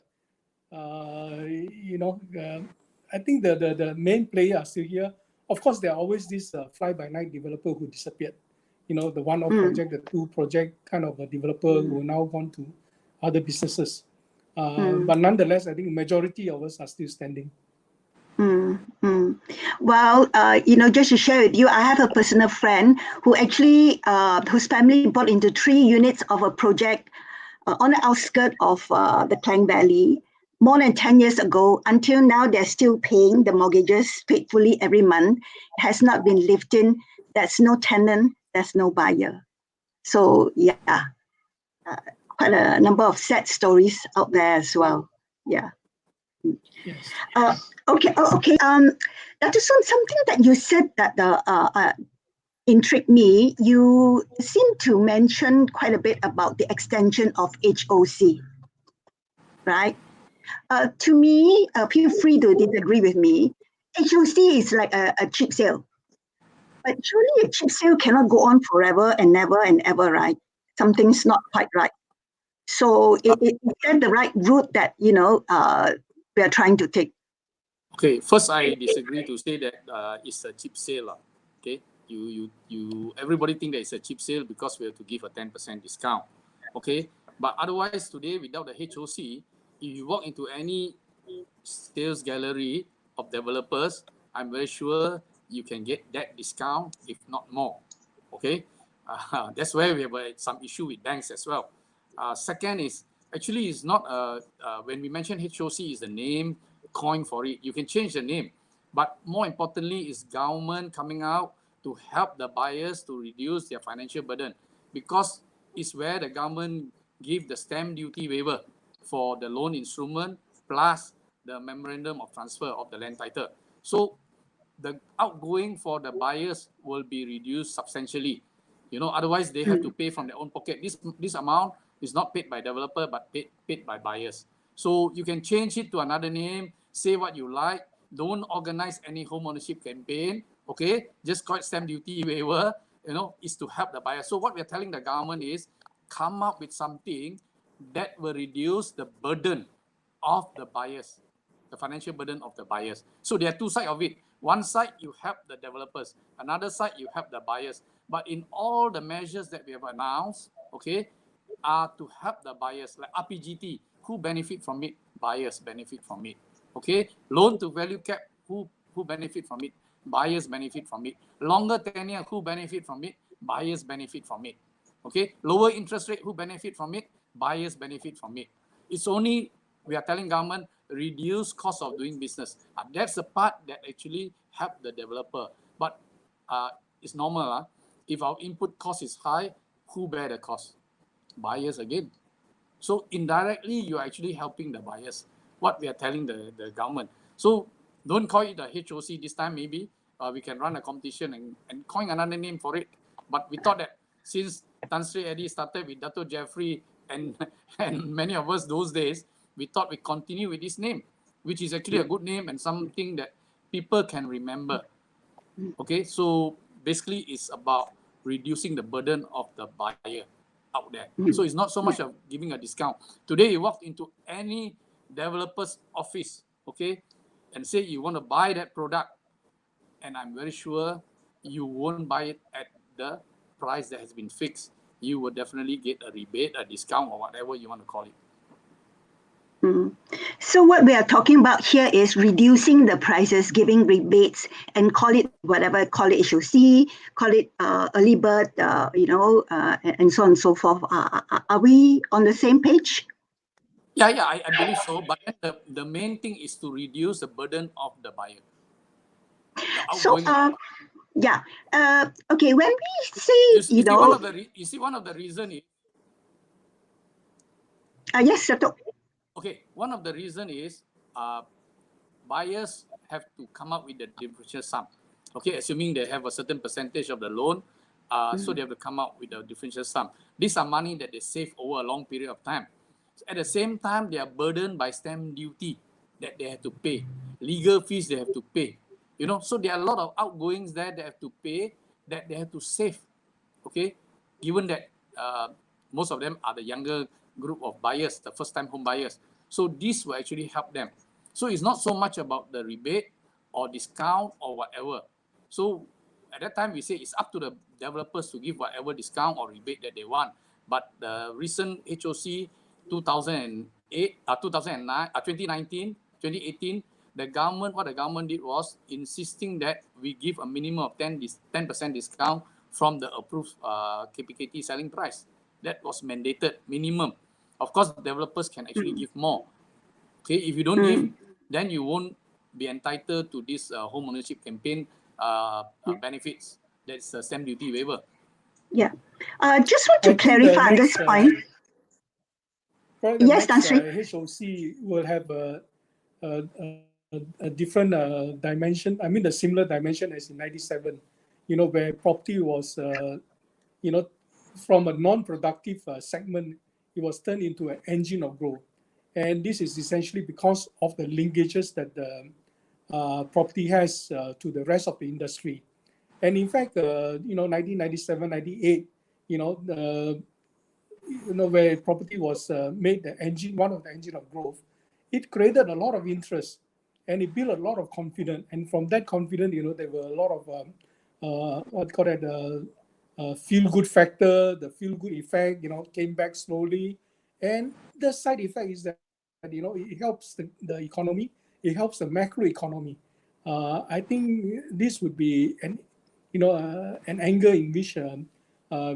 I think the main players are still here. Of course, there are always this fly-by-night developer who disappeared. The one-off project, the two project kind of a developer who now gone to other businesses. But nonetheless, I think majority of us are still standing. Well, just to share with you, I have a personal friend who actually, whose family bought into 3 units of a project on the outskirts of the Klang Valley more than 10 years ago. Until now, they're still paying the mortgages faithfully every month. It has not been lifted. There's no tenant, there's no buyer. So, quite a number of sad stories out there as well. Yeah. Yes. Okay. Dr. Sun, something that you said that intrigued me. You seem to mention quite a bit about the extension of HOC, right? To me, feel free to disagree with me. HOC is like a cheap sale, but surely a cheap sale cannot go on forever and never and ever, right? Something's not quite right. So is that the right route that we are trying to take? Okay, first I disagree to say that it's a cheap sale. Okay, everybody think that it's a cheap sale because we have to give a 10% discount. Okay, but otherwise today without the HOC, if you walk into any sales gallery of developers, I'm very sure you can get that discount, if not more. Okay, that's where we have some issue with banks as well. Second is actually it's not when we mention HOC is the name coin for it. You can change the name, but more importantly is government coming out to help the buyers to reduce their financial burden, because it's where the government give the stamp duty waiver for the loan instrument plus the memorandum of transfer of the land title. So the outgoing for the buyers will be reduced substantially. Otherwise they have to pay from their own pocket. This amount is not paid by developer but paid by buyers. So you can change it to another name, say what you like, don't organize any home ownership campaign, okay? Just call it stamp duty waiver, is to help the buyer. So what we're telling the government is come up with something that will reduce the burden of the buyers, the financial burden of the buyers. So there are two sides of it. One side, you help the developers. Another side, you help the buyers. But in all the measures that we have announced, okay, are to help the buyers. Like RPGT, who benefit from it? Buyers benefit from it. Okay, loan to value cap, who benefit from it? Buyers benefit from it. Longer tenure, who benefit from it? Buyers benefit from it. Okay, lower interest rate, who benefit from it? Buyers benefit from it. It's only we are telling government reduce cost of doing business. That's the part that actually help the developer. But it's normal. If our input cost is high, who bear the cost? Buyers again. So indirectly, you're actually helping the buyers. What we are telling the government. So don't call it the HOC this time. Maybe we can run a competition and coin another name for it. But we thought that since Tan Sri Eddie started with Dato Jeffrey and many of us those days, we thought we continue with this name, which is actually a good name and something that people can remember. Okay, so basically it's about reducing the burden of the buyer out there. So it's not so much of giving a discount. Today you walk into any developer's office, okay, and say you want to buy that product, and I'm very sure you won't buy it at the price that has been fixed. You will definitely get a rebate, a discount, or whatever you want to call it. So what we are talking about here is reducing the prices, giving rebates, and call it whatever, call it HOC, call it early bird, and so on and so forth. Are we on the same page? Yeah, I believe so. But then the main thing is to reduce the burden of the buyer. So, yeah. Okay, when we say, one of the reason is. Yes, Dato'. Okay, one of the reason is buyers have to come up with the differential sum. Okay, assuming they have a certain percentage of the loan, so they have to come up with the differential sum. These are money that they save over a long period of time. So at the same time, they are burdened by stamp duty that they have to pay, legal fees they have to pay. So there are a lot of outgoings there they have to pay, that they have to save. Okay, given that most of them are the younger group of buyers, the first-time home buyers. So this will actually help them. So it's not so much about the rebate or discount or whatever. So at that time, we say it's up to the developers to give whatever discount or rebate that they want. But the recent HOC 2008, 2009, 2019, 2018, what the government did was insisting that we give a minimum of 10% discount from the approved KPKT selling price. That was mandated minimum. Of course, developers can actually give more. Okay, if you don't give, then you won't be entitled to this home ownership campaign benefits. That's a stamp duty waiver. Yeah. Just want to clarify on this point. Yes, next HOC will have a different dimension. I mean, the similar dimension as in 97, where property was, from a non-productive segment, it was turned into an engine of growth. And this is essentially because of the linkages that the property has to the rest of the industry. And in fact, 1997, 98, where property was made the engine, one of the engine of growth, it created a lot of interest and it built a lot of confidence. And from that confidence, there were a lot of feel-good factor, the feel-good effect, came back slowly. And the side effect is that, it helps the economy, it helps the macro economy. I think this would be an angle in which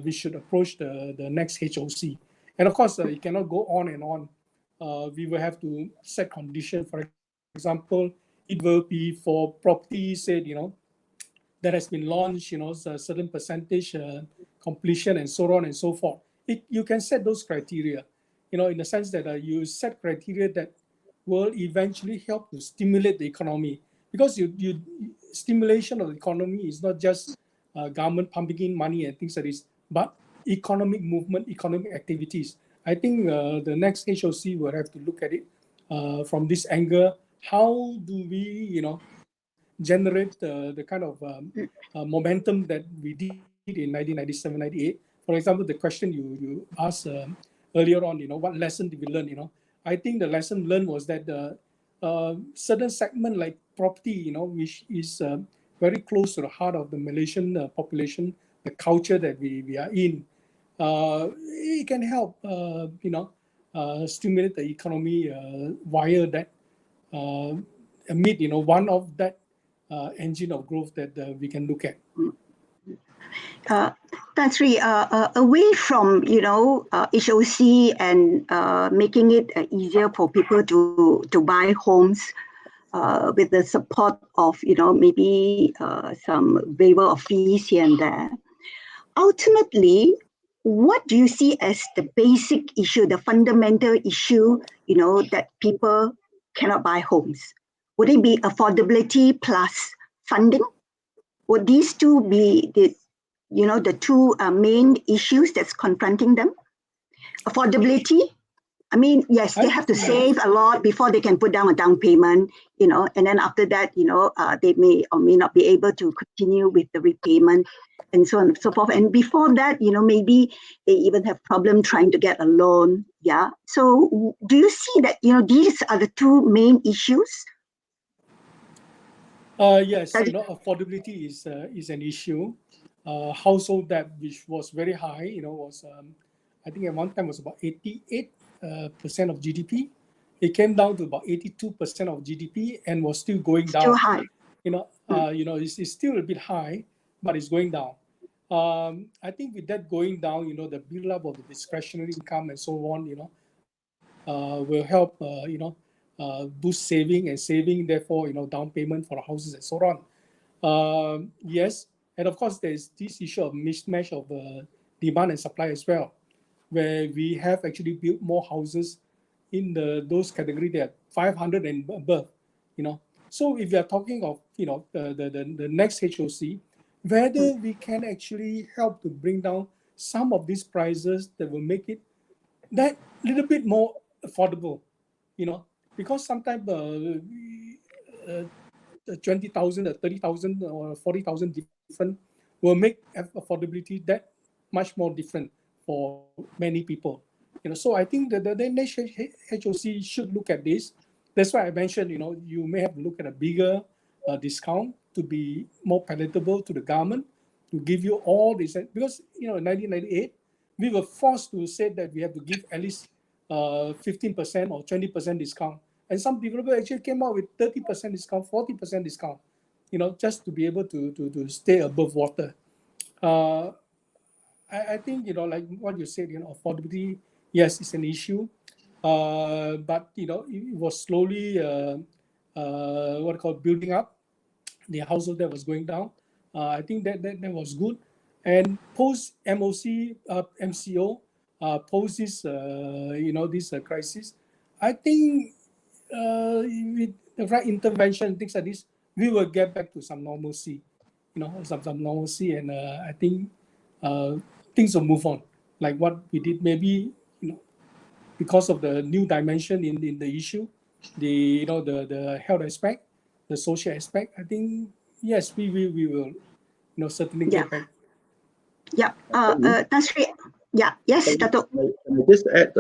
we should approach the next HOC. And of course, it cannot go on and on. We will have to set conditions. For example, it will be for property, said, that has been launched, a certain percentage completion and so on and so forth. You can set those criteria, in the sense that you set criteria that will eventually help to stimulate the economy. Because stimulation of the economy is not just government pumping in money and things like this, but economic movement, economic activities. I think the next HOC will have to look at it from this angle. How do we, generate the kind of momentum that we did in 1997, 98? For example, the question you asked earlier on, what lesson did we learn? I think the lesson learned was that certain segment like property, which is very close to the heart of the Malaysian population, the culture that we are in, it can help, stimulate the economy via that, amid, one of that engine of growth that we can look at. That's really away from HOC and making it easier for people to buy homes with the support of maybe some waiver of fees here and there. Ultimately, what do you see as the basic issue, the fundamental issue, that people cannot buy homes? Would it be affordability plus funding? Would these two be the two main issues that's confronting them? Affordability I mean, yes, they have to save a lot before they can put down a down payment, and then after that, they may or may not be able to continue with the repayment and so on and so forth. And before that, maybe they even have problem trying to get a loan. Yeah. So do you see that, these are the two main issues? Yes, affordability is an issue. Household debt, which was very high, was I think at one time was about 88% of GDP. It came down to about 82% of GDP and was still going down. Still high. It's still a bit high, but it's going down. I think with that going down, the build-up of the discretionary income and so on, will help, boost saving and saving, therefore, down payment for the houses and so on. Yes, and of course, there's this issue of mismatch of demand and supply as well, where we have actually built more houses in those categories that are 500 and above, So if we are talking of, the next HOC, whether we can actually help to bring down some of these prices that will make it that little bit more affordable, because sometimes 20,000 or 30,000 or 40,000 different will make affordability that much more different for many people. So I think that the next HOC should look at this. That's why I mentioned, you may have to look at a bigger discount to be more palatable to the government, to give you all this. Because, in 1998, we were forced to say that we have to give at least 15% or 20% discount. And some developers actually came out with 30% discount, 40% discount, just to be able to stay above water. I think, like what you said, affordability, yes, it's an issue. But, it was slowly, building up. The household that was going down. I think that was good. And post MOC, MCO, post this, this crisis, I think with the right intervention, things like this, we will get back to some normalcy, some normalcy, and I think things will move on, like what we did. Maybe because of the new dimension in the issue, the health aspect, the social aspect. I think yes, we will, certainly get back. Yeah. That's right. Yeah. Yes, Dato'. Can I just add?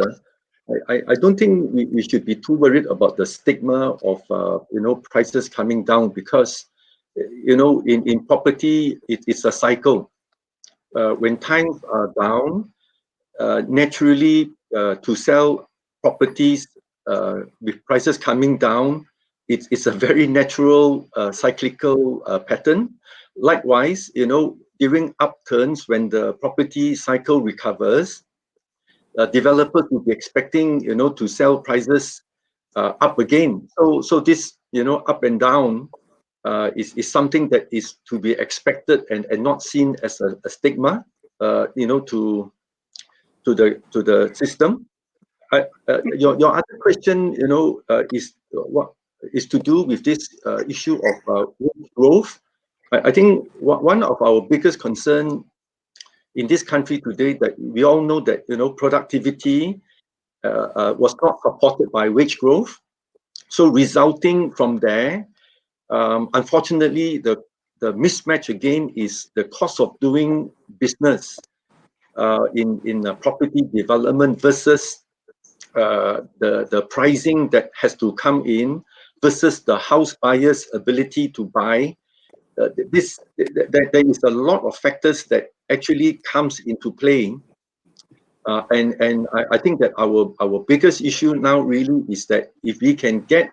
I don't think we should be too worried about the stigma of prices coming down, because in property it's a cycle. When times are down, naturally to sell properties with prices coming down, it's a very natural cyclical pattern. Likewise, during upturns, when the property cycle recovers, developers will be expecting to sell prices up again. So this up and down is something that is to be expected and not seen as a stigma to the system. Your other question is to do with this issue of growth. I think one of our biggest concern in this country today, that we all know that productivity was not supported by wage growth. So resulting from there, unfortunately, the mismatch again is the cost of doing business in property development versus the pricing that has to come in versus the house buyer's ability to buy. There is a lot of factors that actually comes into play, and I think that our biggest issue now really is that if we can get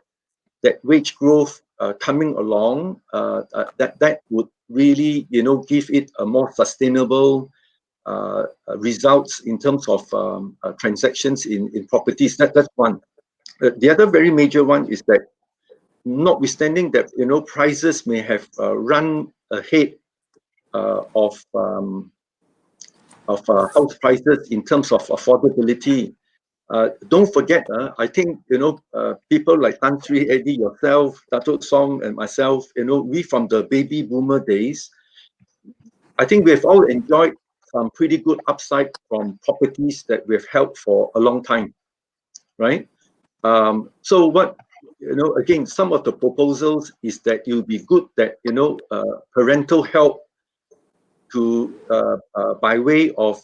that wage growth coming along, that would really give it a more sustainable results in terms of transactions in properties. That's one. The other very major one is that, notwithstanding that prices may have run ahead of house prices in terms of affordability, don't forget, I think people like Tan Sri, Eddie, yourself, Datuk Song, and myself, we from the baby boomer days, I think we've all enjoyed some pretty good upside from properties that we've held for a long time. right? So what, again, some of the proposals is that it would be good that, parental help to by way of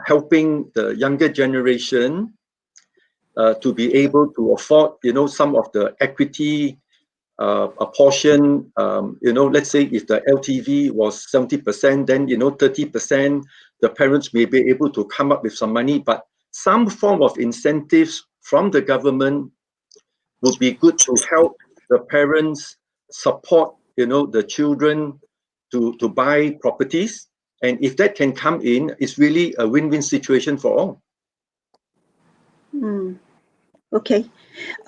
helping the younger generation to be able to afford, some of the equity, a portion, let's say if the LTV was 70%, then, 30%, the parents may be able to come up with some money, but some form of incentives from the government would be good to help the parents support, the children to buy properties. And if that can come in, it's really a win-win situation for all. Okay.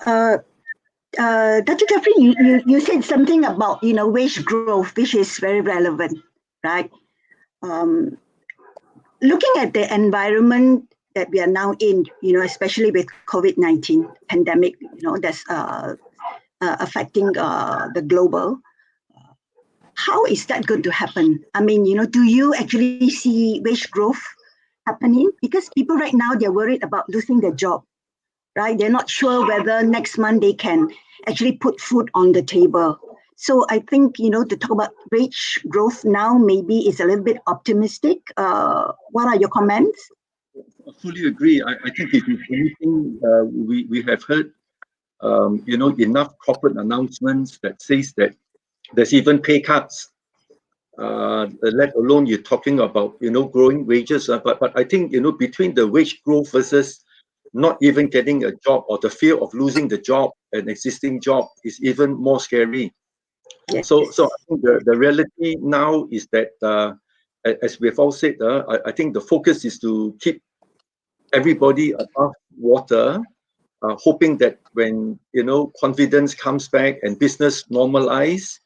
Dr. Jeffrey, you said something about, wage growth, which is very relevant, right? Looking at the environment that we are now in, especially with COVID-19 pandemic, that's affecting the global. How is that going to happen? I mean, do you actually see wage growth happening? Because people right now, they're worried about losing their job, right? They're not sure whether next month they can actually put food on the table. So I think, to talk about wage growth now maybe is a little bit optimistic. What are your comments? I fully agree. I think if anything, we have heard, enough corporate announcements that says that there's even pay cuts, let alone you're talking about, growing wages. But I think, between the wage growth versus not even getting a job or the fear of losing the job, an existing job, is even more scary. Yes. So I think the reality now is that, as we've all said, I think the focus is to keep everybody above water, hoping that when, confidence comes back and business normalize,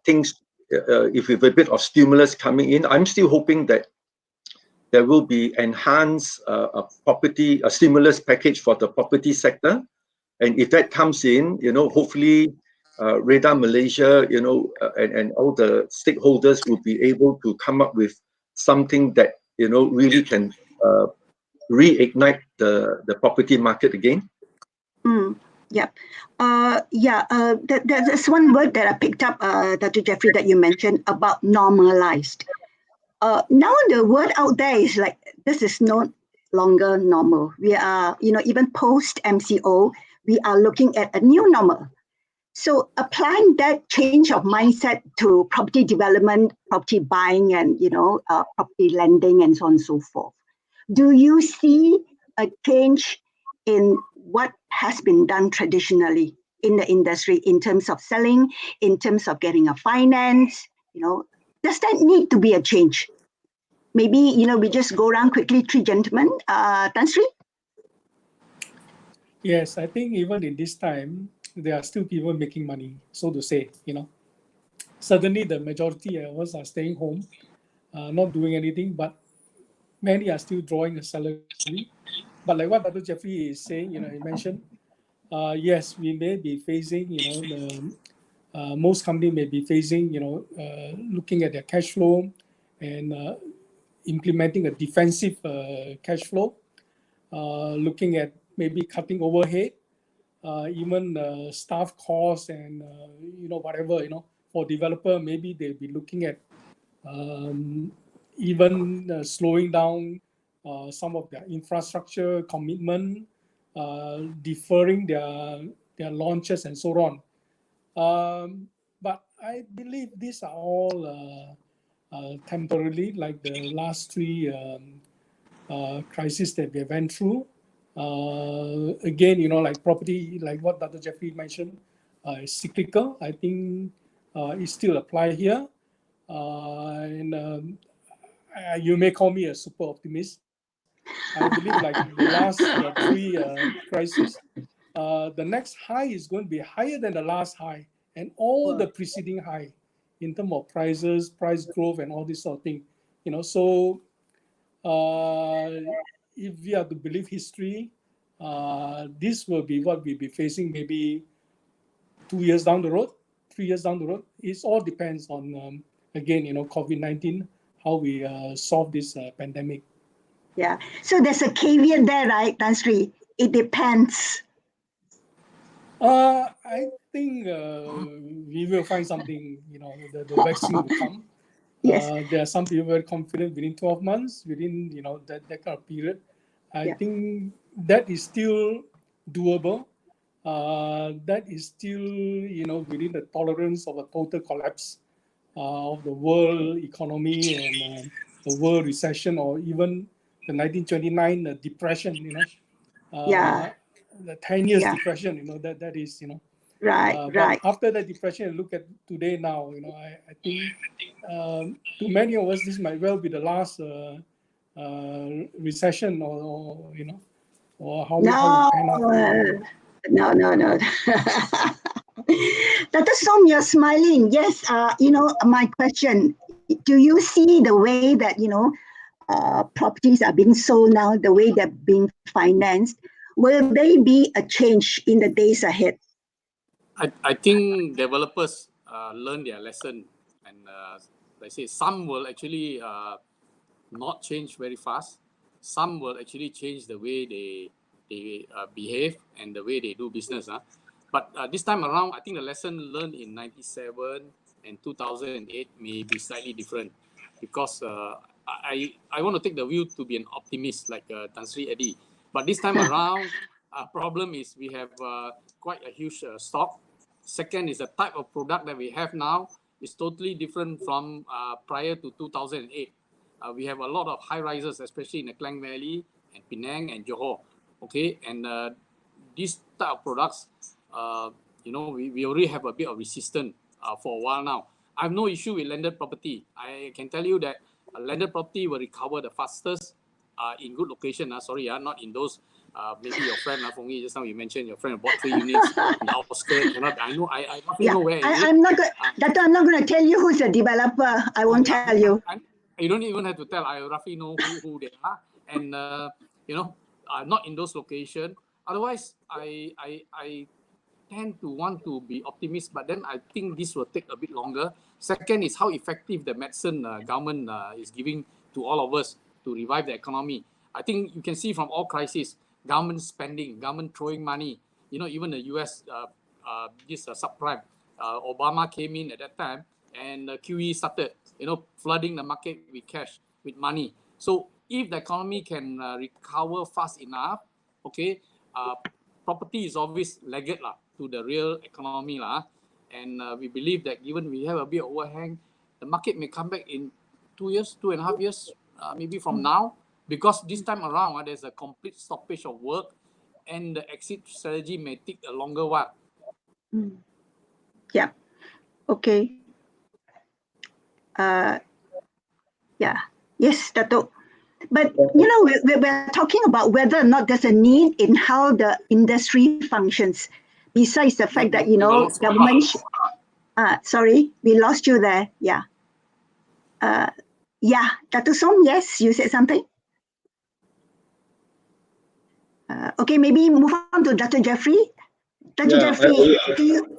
things, if we have a bit of stimulus coming in, I'm still hoping that there will be enhanced a stimulus package for the property sector. And if that comes in, hopefully Radar Malaysia, and all the stakeholders will be able to come up with something that, really can reignite the property market again. Yeah. That's one word that I picked up, Dr. Jeffrey, that you mentioned about normalized. Now the word out there is like, this is no longer normal. We are, even post MCO, we are looking at a new normal. So applying that change of mindset to property development, property buying, and, property lending, and so on and so forth. Do you see a change in what has been done traditionally in the industry in terms of selling, in terms of getting a finance? Does that need to be a change? Maybe, we just go around quickly, three gentlemen. Tan Sri? Yes, I think even in this time, there are still people making money, so to say, Certainly the majority of us are staying home, not doing anything, but many are still drawing a salary. But like what Dr. Jeffrey is saying, he mentioned, yes, we may be facing, most companies may be facing, looking at their cash flow and implementing a defensive cash flow, looking at maybe cutting overhead, even staff costs and, whatever, for developer, maybe they'll be looking at even slowing down some of their infrastructure commitment, deferring their launches and so on. But I believe these are all temporarily, like the last three crises that we went through. Again, like property, like what Dr. Jeffrey mentioned, is cyclical. I think it still applies here. And you may call me a super optimist. I believe like the last three crises, the next high is going to be higher than the last high and all the preceding high in terms of prices, price growth, and all this sort of thing. So if we are to believe history, this will be what we'll be facing maybe 2 years down the road, 3 years down the road. It all depends on, again, COVID-19, how we solve this pandemic. Yeah. So there's a caveat there, right, Tan Sri? it depends? I think we will find something. The vaccine will come. Yes. There are some people very confident within 12 months, within that kind of period. I Yeah. think that is still doable. That is still within the tolerance of a total collapse of the world economy and the world recession, or even the 1929 depression. Yeah. The 10 years Yeah. depression. That is Right. But Right. after that depression, look at today now. I think to many of us, this might well be the last recession, or how we No. pan out. No. No. No. Dr. Som, you're smiling. Yes. My question: do you see the way that properties are being sold now, the way they're being financed? Will there be a change in the days ahead? I think developers learn their lesson, and like I say, some will actually not change very fast. Some will actually change the way they behave and the way they do business. But this time around, I think the lesson learned in 97 and 2008 may be slightly different, because I want to take the view to be an optimist like Tan Sri Eddie. But this time around, problem is we have quite a huge stock. Second is the type of product that we have now is totally different from prior to 2008. We have a lot of high rises, especially in the Klang Valley and Penang and Johor. Okay, and these type of products, we already have a bit of resistance for a while now. I have no issue with landed property. I can tell you that landed property will recover the fastest in good location. Sorry, not in those. Maybe your friend, for me, just now you mentioned your friend bought 3 units in the outskirts. I know, I roughly know where it is. I'm not going to tell you who's the developer. I won't tell you. You don't even have to tell. I roughly know who they are, and not in those locations. Otherwise, I tend to want to be optimist, but then I think this will take a bit longer. Second is how effective the medicine government is giving to all of us to revive the economy. I think you can see from all crises, government spending, government throwing money. Even the US, this subprime, Obama came in at that time, and QE started, flooding the market with cash, with money. So if the economy can recover fast enough, okay, property is always lagged to the real economy and we believe that given we have a bit of overhang, the market may come back in 2 years, 2.5 years, maybe from now, because this time around there's a complete stoppage of work, and the exit strategy may take a longer while. Yeah. Okay. Yeah. Yes, Dato'. But we're talking about whether or not there's a need in how the industry functions, besides the fact that government. Sorry, we lost you there. Yeah. Yeah, Dato' Som, yes, you said something. Okay, maybe move on to Dr. Jeffrey. Dr. Jeffrey, do you?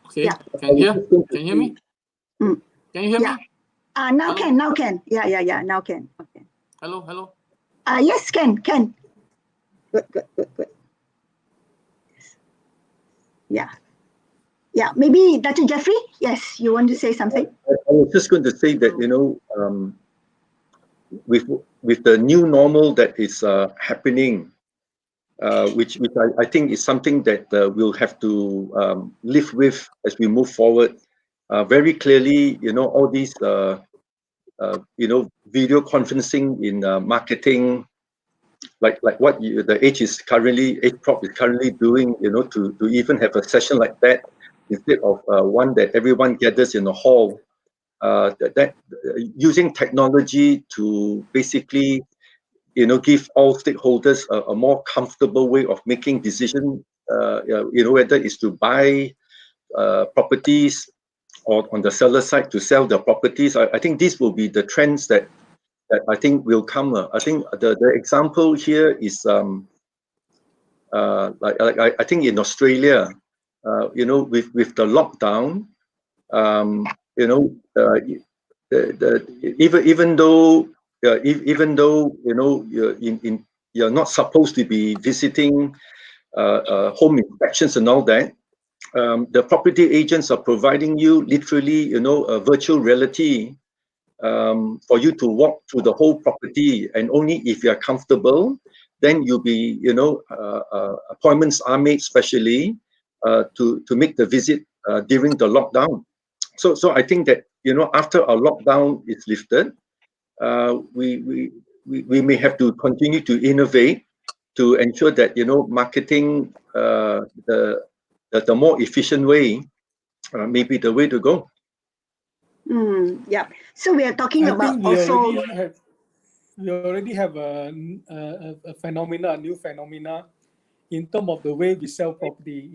Okay. Yeah. Can you hear me? Can you hear me? Now can. Yeah. Now can. Okay. Hello. Yes, can. Good. Yeah. Maybe Dr. Jeffrey. Yes, you want to say something? I was just going to say that with the new normal that is happening, which I think is something that we'll have to live with as we move forward. Very clearly, all these video conferencing in marketing, like what the Age Prop is currently doing, to even have a session like that instead of one that everyone gathers in a hall. That using technology to basically give all stakeholders a more comfortable way of making decisions, whether it's to buy properties or on the seller side to sell the properties. I think these will be the trends that I think will come. I think the example here is I think in Australia, with the lockdown, even though in you're not supposed to be visiting home inspections and all that. The property agents are providing you literally, a virtual reality for you to walk through the whole property, and only if you're comfortable, then you'll be, appointments are made specially to make the visit during the lockdown. So I think that, after our lockdown is lifted, we may have to continue to innovate to ensure that, marketing the more efficient way may be the way to go. Yeah. So we are talking I about think we also. already have a new phenomena in terms of the way we sell property.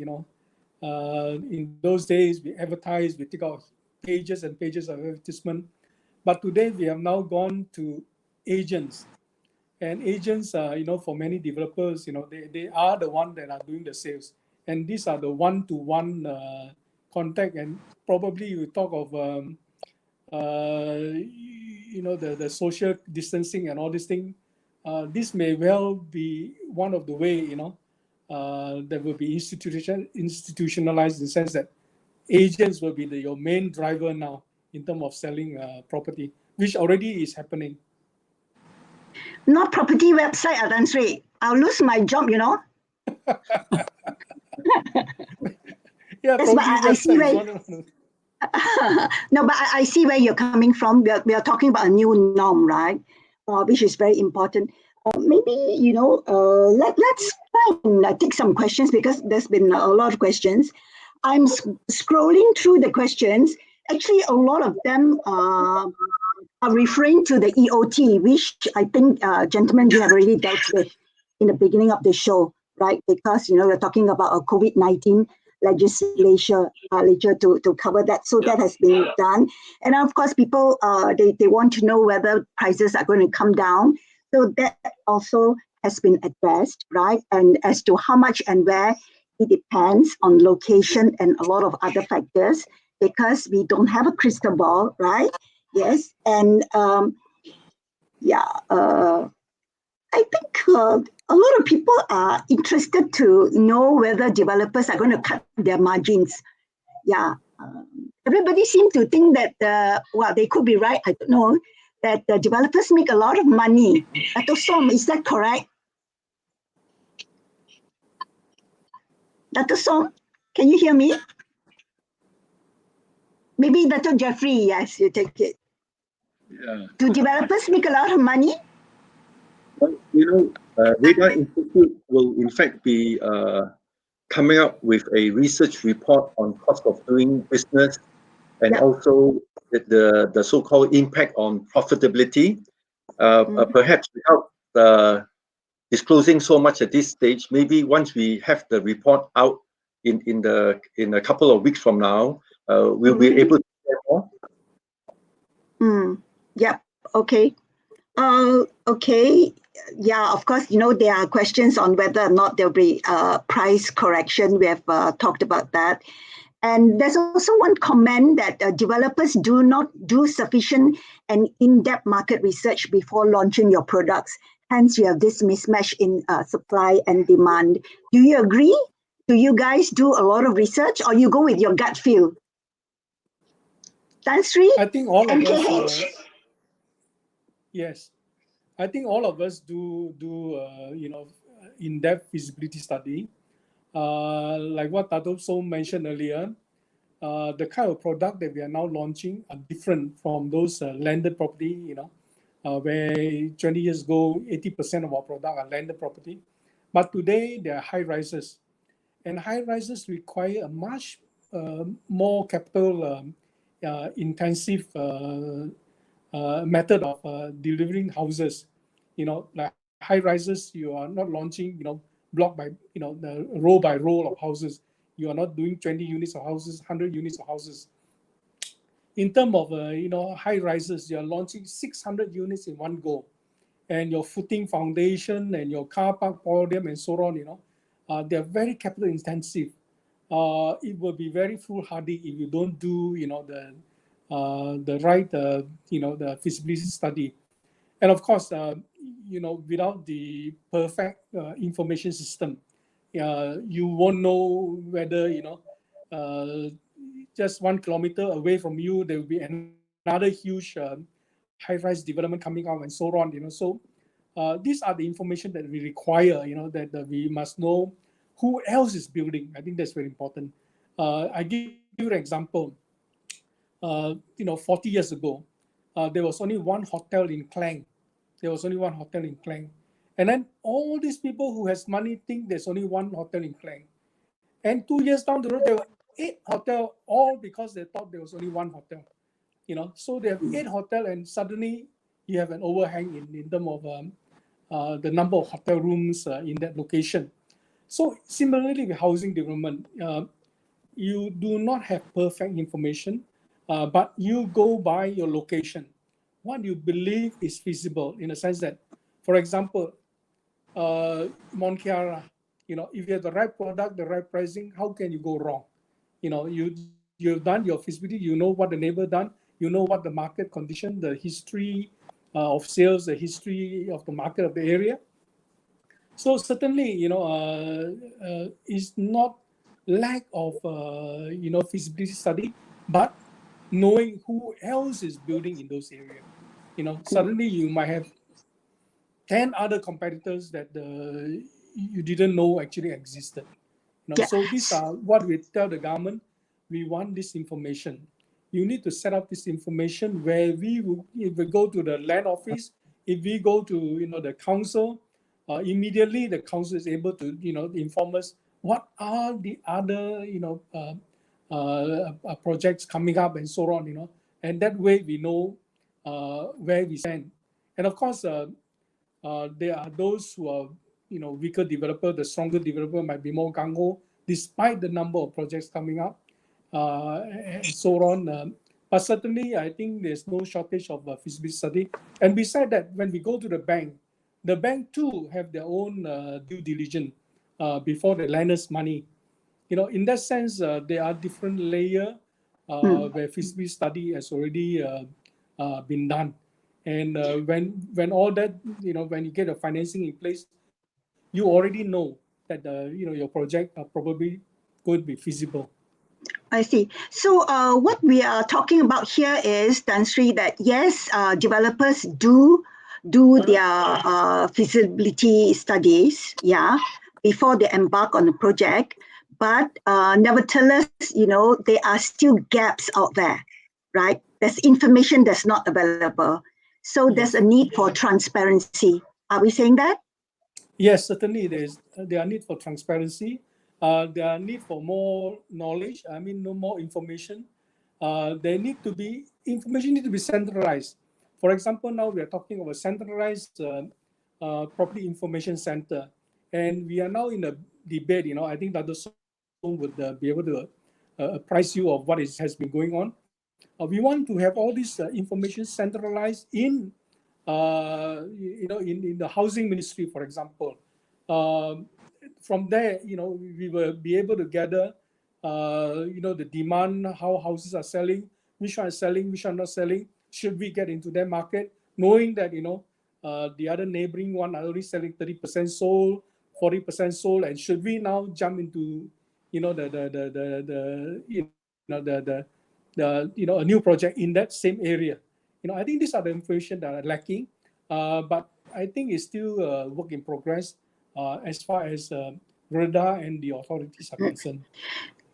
In those days we advertise, we take out pages and pages of advertisement, but today we have now gone to agents, and agents, for many developers, they are the one that are doing the sales, and these are the one-to-one contact, and probably you talk of the social distancing and all these things. This may well be one of the way, that will be institutionalized in the sense that agents will be your main driver now in terms of selling property, which already is happening. Not property website, Tan Sri. I'll lose my job, Yeah, Yes, but property I see website is where. one of them. No, but I see where you're coming from. We are talking about a new norm, right? Which is very important. Maybe, let's try and take some questions, because there's been a lot of questions. I'm scrolling through the questions. Actually, a lot of them are referring to the EOT, which I think, gentlemen, we have already dealt with in the beginning of the show, right? Because, we're talking about a COVID-19 legislation to cover that. So that has been done. And of course, people, they want to know whether prices are going to come down. So that also has been addressed, right? And as to how much and where, it depends on location and a lot of other factors, because we don't have a crystal ball, right? Yes. And I think a lot of people are interested to know whether developers are going to cut their margins. Yeah. Everybody seems to think that, they could be right. I don't know, that the developers make a lot of money. Dr. Som, is that correct? Dr. Som, can you hear me? Maybe Dr. Jeffrey, yes, you take it. Yeah. Do developers make a lot of money? Well, Radar Institute will in fact be coming up with a research report on cost of doing business, and also the so-called impact on profitability. Perhaps without disclosing so much at this stage, maybe once we have the report out in a couple of weeks from now, we'll be able to share more. Yep. Okay. Okay. Yeah, of course, there are questions on whether or not there'll be price correction. We have talked about that. And there's also one comment that developers do not do sufficient and in-depth market research before launching your products. Hence, you have this mismatch in supply and demand. Do you agree? Do you guys do a lot of research, or you go with your gut feel? Tan Sri? I think all of MKH? us. Yes, I think all of us do in-depth feasibility study. Like what Dato' So mentioned earlier, the kind of product that we are now launching are different from those landed property, where 20 years ago, 80% of our product are landed property. But today, they are high rises. And high rises require a much more capital intensive method of delivering houses. Like high rises, you are not launching, block by, the row by row of houses. You are not doing 20 units of houses, 100 units of houses. In terms of, high rises, you are launching 600 units in one go. And your footing foundation and your car park podium and so on, they are very capital intensive. It will be very foolhardy if you don't do, the right, the feasibility study. And of course, without the perfect information system, you won't know whether, just 1 kilometer away from you, there will be another huge high-rise development coming out and so on, So these are the information that we require, that we must know who else is building. I think that's very important. I give you an example. 40 years ago, there was only one hotel in Klang. And then all these people who has money think there's only one hotel in Klang. And 2 years down the road, there were 8 hotels, all because they thought there was only one hotel. So they have 8 hotels, and suddenly you have an overhang in terms of the number of hotel rooms in that location. So similarly with housing development, you do not have perfect information, but you go by your location. What you believe is feasible, in a sense that, for example, Mont Kiara, if you have the right product, the right pricing, how can you go wrong? You've done your feasibility, you know what the neighbor done, you know what the market condition, the history of sales, the history of the market of the area. So certainly, it's not lack of, feasibility study, but knowing who else is building in those areas. Suddenly you might have 10 other competitors that you didn't know actually existed. So these are what we tell the government. We want this information. You need to set up this information where if we go to the land office, if we go to the council, immediately the council is able to inform us what are the other projects coming up and so on. And that way we know where we stand. And of course, there are those who are weaker developer. The stronger developer might be more gung-ho, despite the number of projects coming up and so on. But certainly, I think there's no shortage of feasibility study. And beside that, when we go to the bank too have their own due diligence before they lend us money. In that sense, there are different layers where feasibility study has already been done. And when all that, when you get the financing in place, you already know that your project are probably going to be feasible. I see. So what we are talking about here is, Tan Sri, that yes, developers do their feasibility studies, before they embark on the project. But nevertheless, there are still gaps out there, right? There's information that's not available. So there's a need for transparency. Are we saying that? Yes, certainly there are need for transparency. There are need for more knowledge. No more information. Information need to be centralized. For example, now we are talking of a centralized property information center, and we are now in a debate. I think Dr. Song would be able to apprise you of what has been going on. We want to have all this information centralized in the housing ministry, for example. From there, we will be able to gather, the demand, how houses are selling, which one is selling, which one not selling. Should we get into that market, knowing that the other neighboring one are only selling 30% sold, 40% sold, and should we now jump into a new project in that same area? I think these are the information that are lacking, but I think it's still a work in progress as far as REDA and the authorities are concerned.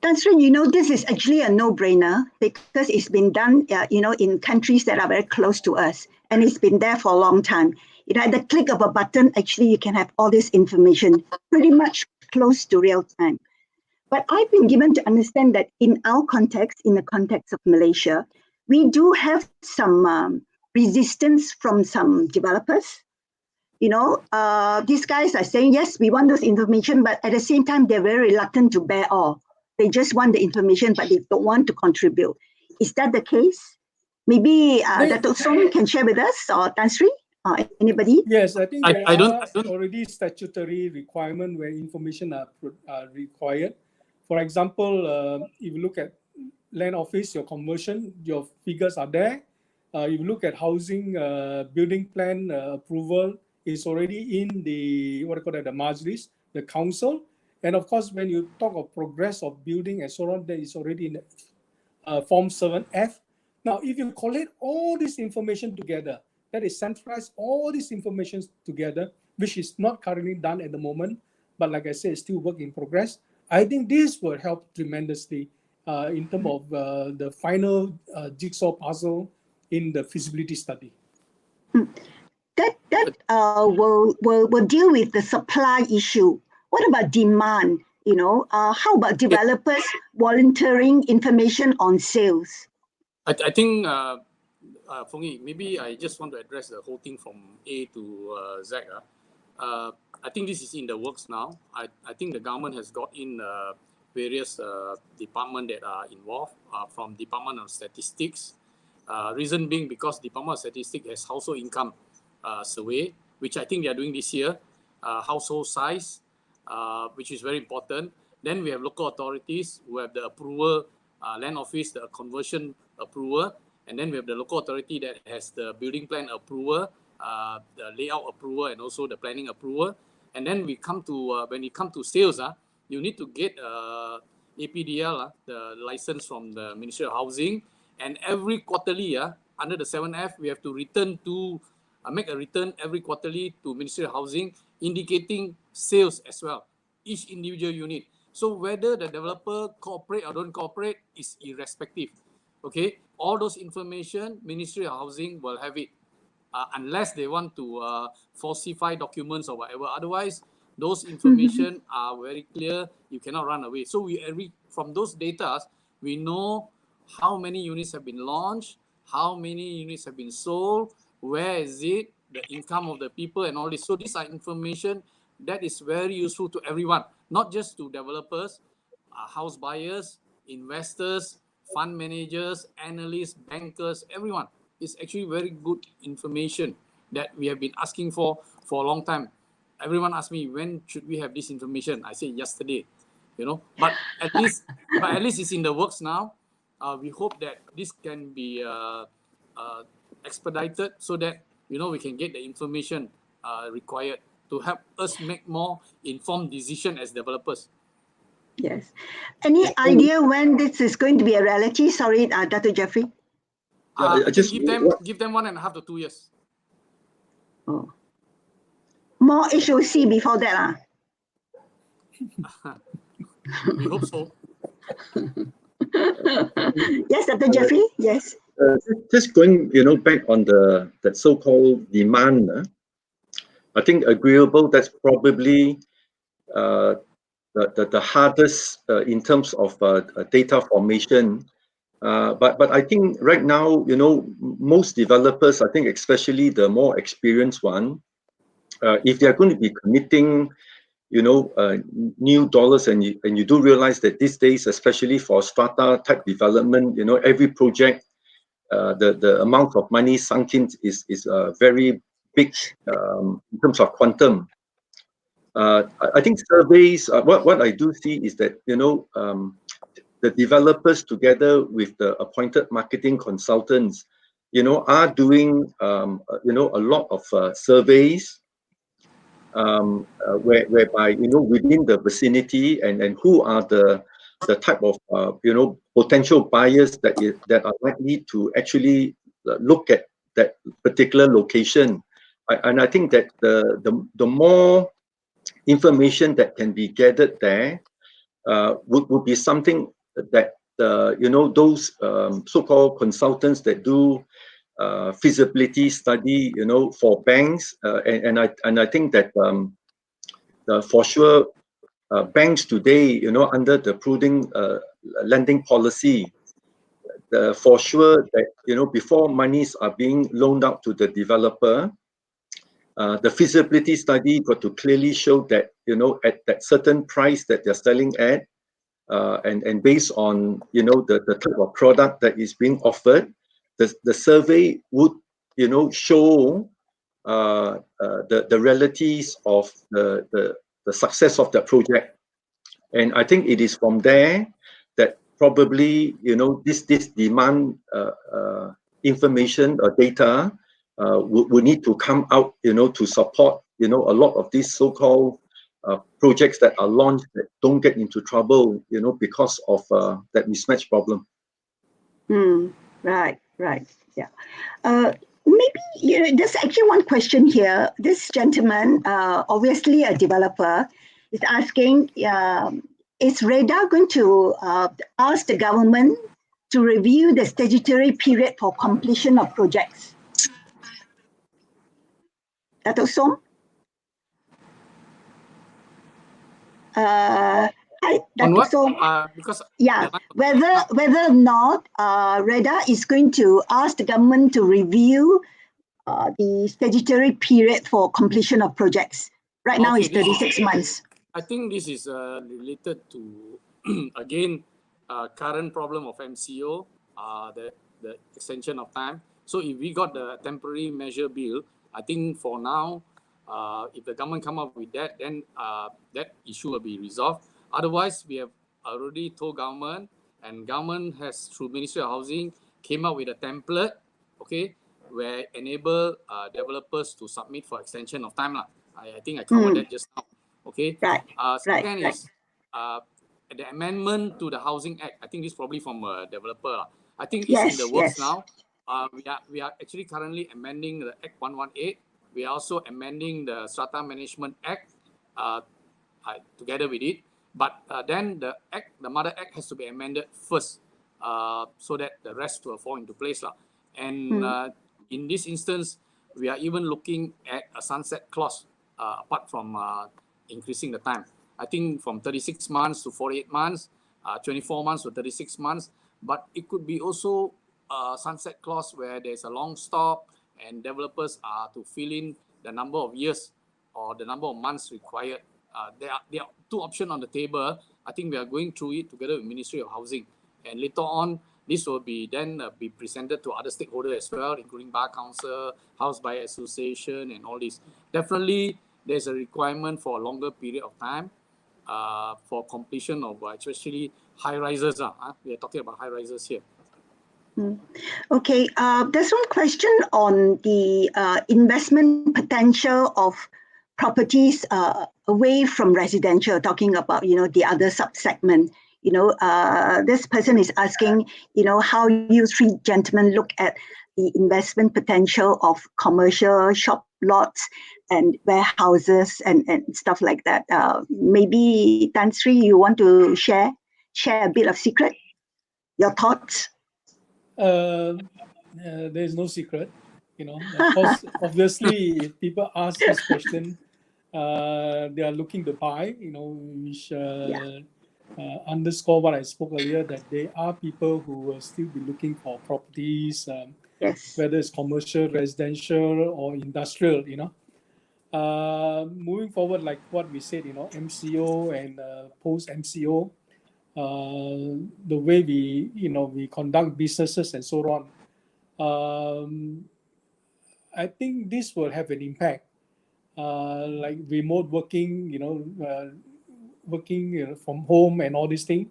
Tan Sri, this is actually a no-brainer because it's been done, in countries that are very close to us, and it's been there for a long time. At the click of a button, actually, you can have all this information pretty much close to real time. But I've been given to understand that in our context, in the context of Malaysia, we do have some resistance from some developers. These guys are saying, yes, we want this information, but at the same time, they're very reluctant to bear all. They just want the information, but they don't want to contribute. Is that the case? Maybe Dato' Song can share with us, or Tan Sri, or anybody? Yes, I think there are already statutory requirements where information are required. For example, if you look at land office, your conversion, your figures are there. If you look at housing, building plan approval, is already in the, what I call it, the Majlis, the council. And of course, when you talk of progress of building and so on, that is already in Form 7F. Now, if you collate all this information together, that is centralize all this information together, which is not currently done at the moment, but like I said, it's still work in progress. I think this will help tremendously in terms of the final jigsaw puzzle in the feasibility study. That will deal with the supply issue. What about demand? How about developers volunteering information on sales? I think, Fongi, maybe I just want to address the whole thing from A to Z. I think this is in the works now. I think the government has got in various departments that are involved from Department of Statistics. Reason being because Department of Statistics has household income survey, which I think they are doing this year, household size, which is very important. Then we have local authorities who have the approval, land office, the conversion approval, and then we have the local authority that has the building plan approval, the layout approval, and also the planning approval. And then we come to when it comes to sales, you need to get APDL, the license from the Ministry of Housing, and every quarterly, under the 7F, we have to return to make a return every quarterly to Ministry of Housing, indicating sales as well, each individual unit. So whether the developer cooperate or don't cooperate is irrespective. Okay, all those information, Ministry of Housing will have it, unless they want to falsify documents or whatever. Otherwise, those information are very clear. You cannot run away. So from those data, we know how many units have been launched, how many units have been sold, where is it, the income of the people, and all this. So these are information that is very useful to everyone, not just to developers, house buyers, investors, fund managers, analysts, bankers, everyone. It's actually very good information that we have been asking for a long time. Everyone asks me, when should we have this information? I say yesterday, but at least it's in the works now. We hope that this can be expedited so that we can get the information required to help us make more informed decision as developers. Yes. Any idea when this is going to be a reality? Sorry, Dr. Jeffrey. I just give them 1.5 to 2 years. Oh. More HOC before that. We hope so. Yes, Dr. Jeffrey. Yes. Just going, back on that so-called demand. I think agreeable. That's probably the hardest in terms of data formation. But I think right now, most developers, I think especially the more experienced one, if they are going to be committing, new dollars, and you do realize that these days, especially for strata type development, every project, the amount of money sunk in is very big in terms of quantum. I think surveys, what I do see is that, the developers together with the appointed marketing consultants, are doing, a lot of surveys whereby, within the vicinity and who are the type of, potential buyers that are likely to actually look at that particular location. And I think that the more information that can be gathered there would be something that those so-called consultants that do feasibility study, for banks, and I think that for sure banks today, under the prudent lending policy, for sure that before monies are being loaned out to the developer, the feasibility study got to clearly show that at that certain price that they're selling at, and based on the type of product that is being offered, the survey would show the realities of the success of the project. And I think it is from there that probably this demand information or data would need to come out, to support, a lot of these so-called projects that are launched that don't get into trouble, because of that mismatch problem. Right. Yeah. Maybe there's actually one question here. This gentleman, obviously a developer, is asking, is REDA going to ask the government to review the statutory period for completion of projects? Dato' Som? On what? Som, Because yeah, whether or not REDA is going to ask the government to review the statutory period for completion of projects. Right now it's 36 months. I think this is related to, again, current problem of MCO, the extension of time. So if we got the temporary measure bill, I think for now, if the government come up with that, then that issue will be resolved. Otherwise, we have already told government, and government has, through Ministry of Housing, came up with a template, okay, where enable developers to submit for extension of time. I think I covered that just now. Okay. Second is the amendment to the Housing Act. I think this is probably from a developer. I think it's in the works now. We are actually currently amending the Act 118. We are also amending the Strata Management Act together with it. But then the Mother Act has to be amended first, so that the rest will fall into place. And in this instance, we are even looking at a sunset clause apart from increasing the time. I think from 36 months to 48 months, 24 months to 36 months. But it could be also a sunset clause where there's a long stop and developers are to fill in the number of years or the number of months required. There are two options on the table. I think we are going through it together with Ministry of Housing. And later on, this will be then be presented to other stakeholders as well, including Bar Council, House Buyer Association, and all this. Definitely, there's a requirement for a longer period of time for completion of especially high rises. We are talking about high rises here. Okay, there's one question on the investment potential of properties away from residential, talking about, the other sub-segment. This person is asking, how you three gentlemen look at the investment potential of commercial shop lots and warehouses and stuff like that. Maybe Tan Sri, you want to share a bit of secret, your thoughts? There's no secret, Of course, obviously, if people ask this question, they are looking to buy, which underscore what I spoke earlier, that there are people who will still be looking for properties, whether it's commercial, residential, or industrial, Moving forward, like what we said, MCO and post-MCO, the way we conduct businesses and so on, I think this will have an impact. Like remote working, working from home and all these things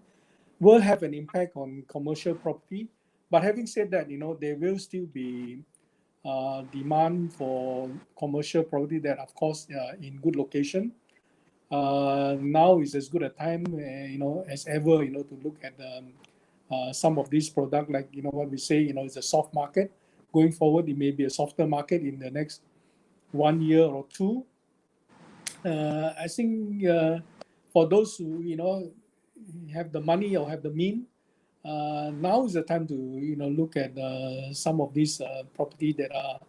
will have an impact on commercial property. But having said that, there will still be demand for commercial property that, of course, in good location. Now is as good a time, as ever, to look at some of these products, like, what we say, it's a soft market. Going forward, it may be a softer market in the next 1 year or two. I think for those who, have the money or have the mean, now is the time to, look at some of these property that are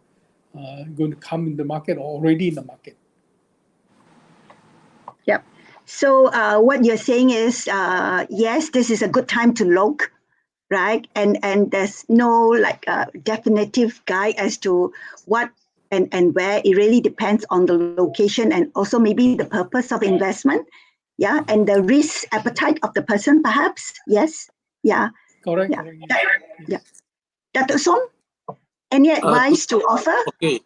going to come in the market or already in the market. Yep. So what you're saying is, yes, this is a good time to look, right? And there's no definitive guide as to what and where. It really depends on the location and also maybe the purpose of investment. Yeah, and the risk appetite of the person, perhaps. Yes. Yeah. Correct. Yeah. Dato' Som, any advice to offer? Okay.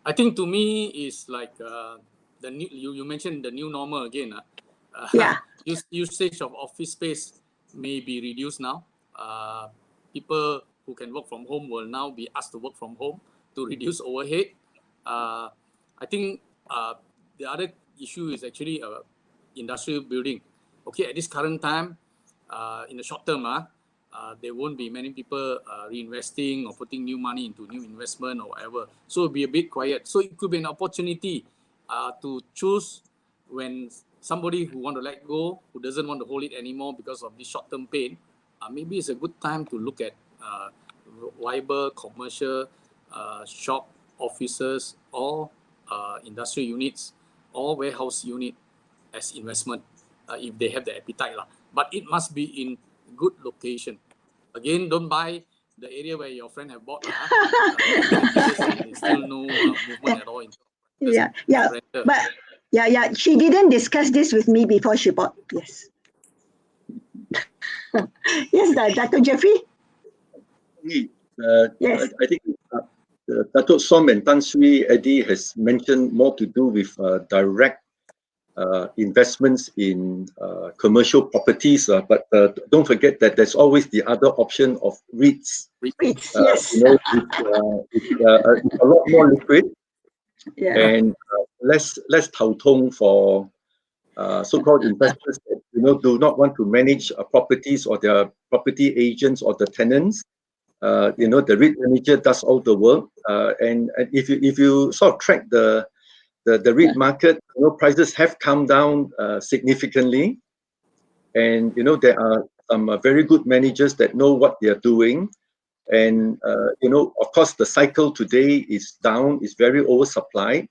I think to me is like the new, you mentioned the new normal again. Usage of office space may be reduced now. People who can work from home will now be asked to work from home. to reduce overhead. I think the other issue is actually industrial building. Okay, at this current time, in the short term, there won't be many people reinvesting or putting new money into new investment or whatever. So it'll be a bit quiet. So it could be an opportunity to choose when somebody who want to let go, who doesn't want to hold it anymore because of this short-term pain, maybe it's a good time to look at viable commercial shop, offices, or industrial units or warehouse unit as investment if they have the appetite. But it must be in good location. Again, don't buy the area where your friend have bought. There's still no movement at all in Yeah, rental. but she didn't discuss this with me before she bought. Yes. Yes, Dr. Jeffrey. Yes. I think Dato' Som and Tan Sri Eddie has mentioned more to do with direct investments in commercial properties, but don't forget that there's always the other option of REITs. REITs, yes. You know, it's a lot more liquid and less tau tong for so-called investors that do not want to manage properties or their property agents or the tenants. The REIT manager does all the work, and if you sort of track the REIT market, prices have come down significantly, and there are some very good managers that know what they are doing, and of course the cycle today is down, is very oversupplied,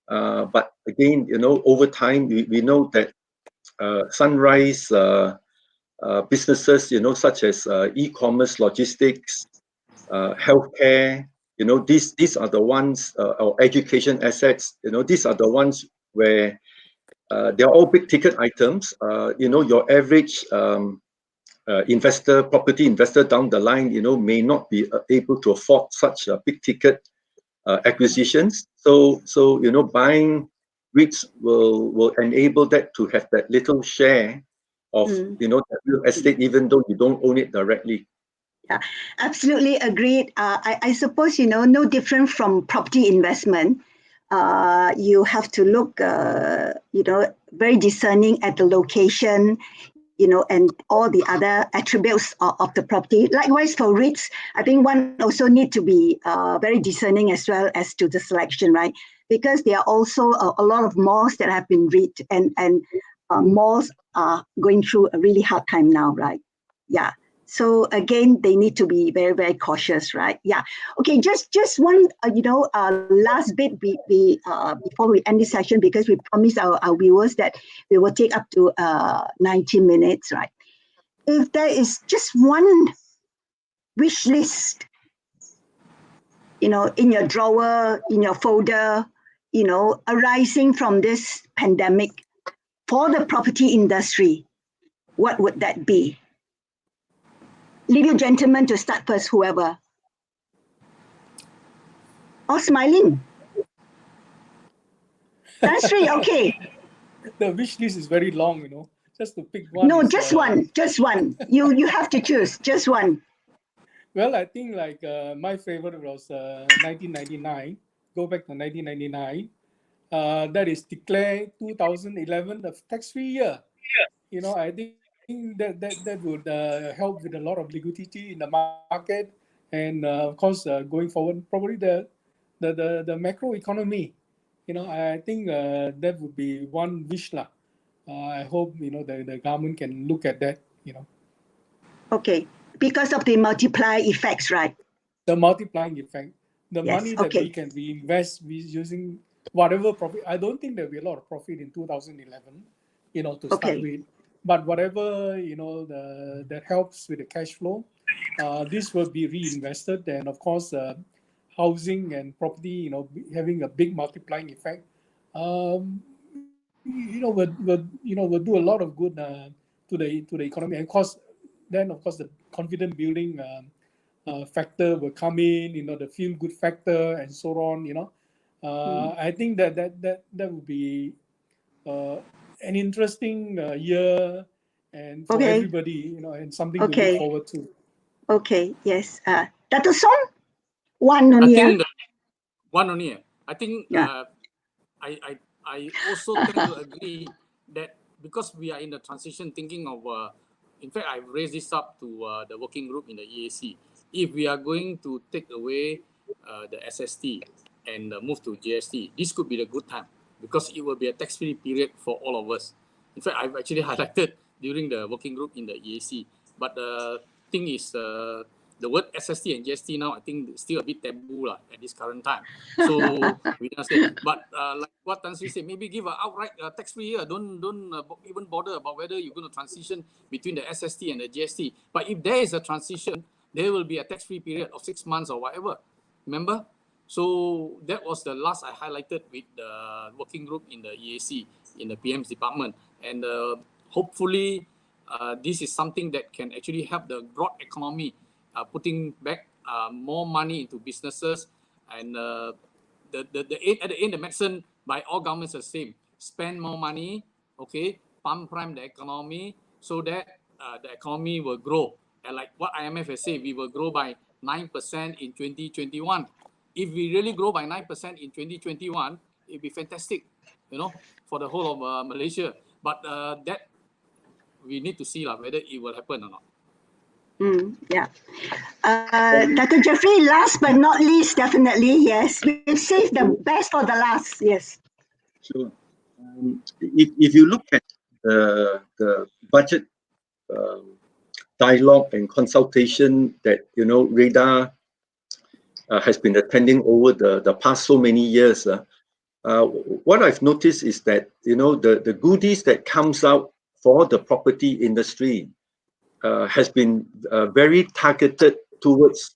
but again, over time we know that sunrise businesses, such as e-commerce, logistics, healthcare, these are the ones, or education assets, these are the ones where they're all big ticket items. Your average property investor down the line, may not be able to afford such big ticket acquisitions. So buying REITs will enable that to have that little share of that real estate, even though you don't own it directly. Yeah, absolutely agreed. I suppose, no different from property investment. You have to look, very discerning at the location, and all the other attributes of the property. Likewise for REITs, I think one also need to be very discerning as well as to the selection, right? Because there are also a lot of malls that have been REIT, and malls are going through a really hard time now, right? Yeah. So again, they need to be very, very cautious, right? Yeah. Okay. Just one, last bit before we end this session, because we promised our viewers that we will take up to 90 minutes, right? If there is just one wish list, in your drawer, in your folder, arising from this pandemic for the property industry, what would that be? Leave you gentlemen to start first, whoever. Oh, smiling. That's right, okay. The wish list is very long, just to pick one. No, just one. You have to choose, just one. Well, I think my favorite was 1999. Go back to 1999. That is declared 2011 the tax-free year. I think that would help with a lot of liquidity in the market, and of course going forward probably the macro economy. I think that would be one wish lah. I hope the government can look at that. Okay, because of the multiply effects, right? The multiplying effect, the Yes, money that okay. we can reinvest using whatever profit. I don't think there'll be a lot of profit in 2011, to start with. But whatever that helps with the cash flow, this will be reinvested, and of course, housing and property, having a big multiplying effect, will do a lot of good to the economy. And of course, the confident building factor will come in, the feel good factor and so on. I think that would be an interesting year, and for everybody, and something to look forward to. Okay, yes. Dr. Song, one on here. One only. I think Yeah. I also tend to agree that because we are in the transition, thinking of, in fact, I've raised this up to the working group in the EAC. If we are going to take away the SST and move to GST, this could be the good time because it will be a tax-free period for all of us. In fact, I've actually highlighted during the working group in the EAC. But the thing is, the word SST and GST now, I think still a bit taboo at this current time. So we don't say. But like what Tan Sri said, maybe give an outright tax-free year. Don't even bother about whether you're going to transition between the SST and the GST. But if there is a transition, there will be a tax-free period of 6 months or whatever. Remember? So that was the last I highlighted with the working group in the EAC, in the PM's department. And hopefully, this is something that can actually help the broad economy, putting back more money into businesses. And the aim, at the end, the medicine by all governments is the same. Spend more money, okay, pump prime the economy so that the economy will grow. And like what IMF has said, we will grow by 9% in 2021. If we really grow by 9% in 2021, it'd be fantastic, for the whole of Malaysia. But that we need to see whether it will happen or not. Yeah. Dr. Jeffrey, last but not least, definitely, yes. We've saved the best for the last, yes. Sure. If you look at the budget dialogue and consultation that Radar has been attending over the past so many years, what I've noticed is that the goodies that comes out for the property industry has been very targeted towards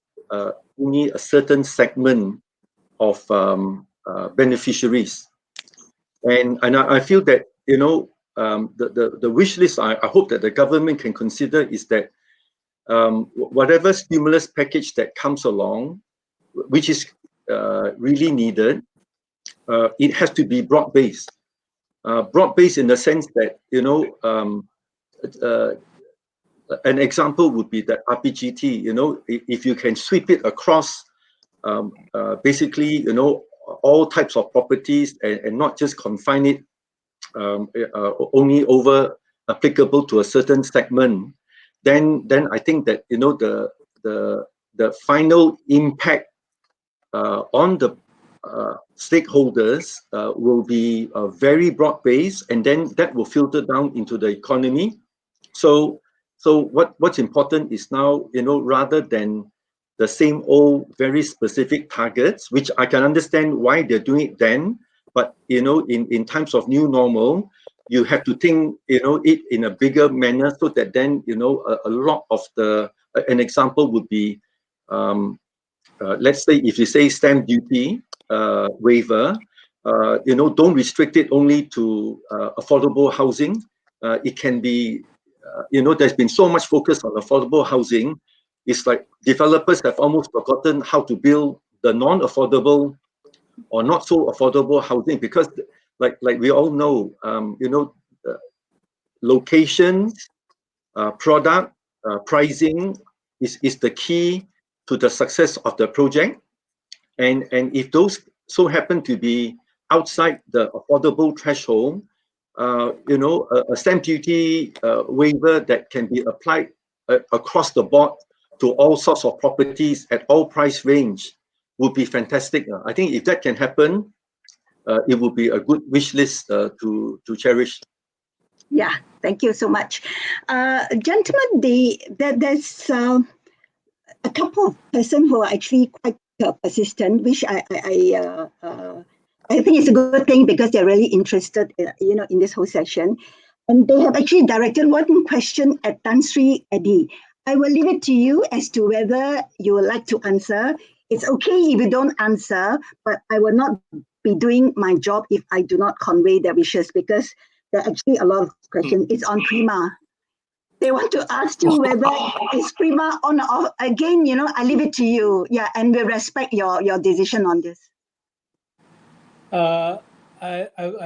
only a certain segment of beneficiaries, and I feel that the wish list I hope that the government can consider is that whatever stimulus package that comes along, which is really needed, it has to be broad-based. Broad-based in the sense that an example would be that RPGT. If you can sweep it across, basically, all types of properties and not just confine it only over applicable to a certain segment, then I think that the final impact on the stakeholders will be very broad-based, and then that will filter down into the economy. So what's important is now, rather than the same old very specific targets, which I can understand why they're doing it then, but in times of new normal, you have to think it in a bigger manner, so that then a lot of an example would be let's say if you say stamp duty waiver, don't restrict it only to affordable housing. It can be there's been so much focus on affordable housing. It's like developers have almost forgotten how to build the non-affordable or not so affordable housing, because like we all know, locations, product, pricing is the key to the success of the project. And if those so happen to be outside the affordable threshold, a stamp duty waiver that can be applied across the board to all sorts of properties at all price range would be fantastic. I think if that can happen, it would be a good wish list to cherish. Yeah, thank you so much. Gentlemen, there's a couple of persons who are actually quite persistent, which I think it's a good thing because they're really interested, in this whole session. And they have actually directed one question at Tan Sri Eddie. I will leave it to you as to whether you would like to answer. It's okay if you don't answer, but I will not be doing my job if I do not convey their wishes, because there are actually a lot of questions. It's on Prima. They want to ask you whether it's Prima on or off. Again, I leave it to you. Yeah, and we respect your decision on this. I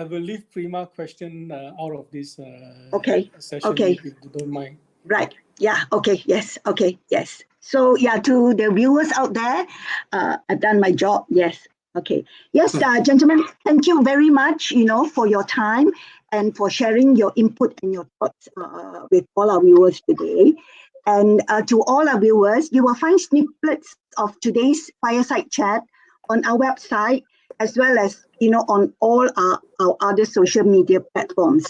will leave Prima question out of this session, okay. if you don't mind. Right. Yeah. Okay. Yes. Okay. Yes. So yeah, to the viewers out there, I've done my job. Yes. Okay. Yes, gentlemen, thank you very much, for your time and for sharing your input and your thoughts with all our viewers today. And to all our viewers, you will find snippets of today's fireside chat on our website, as well as, on all our other social media platforms.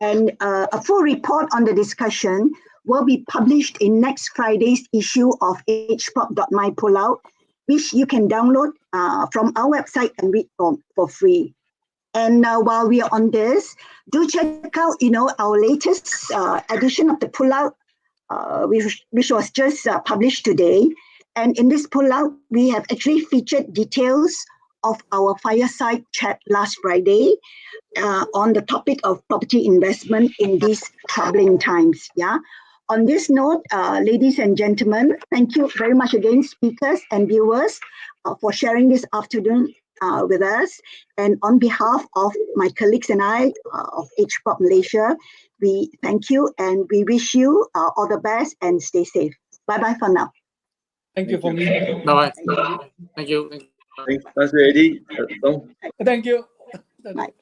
And a full report on the discussion will be published in next Friday's issue of hprop.my pullout, which you can download from our website and read for free. And while we are on this, do check out, our latest edition of the pullout, which was just published today. And in this pullout, we have actually featured details of our fireside chat last Friday on the topic of property investment in these troubling times. Yeah. On this note, ladies and gentlemen, thank you very much again, speakers and viewers, for sharing this afternoon with us. And on behalf of my colleagues and I of HPROP Malaysia, we thank you and we wish you all the best and stay safe. Bye-bye for now. Thank you for me. Bye-bye. Thank you. Thanks, Eddie. Thank you. Bye.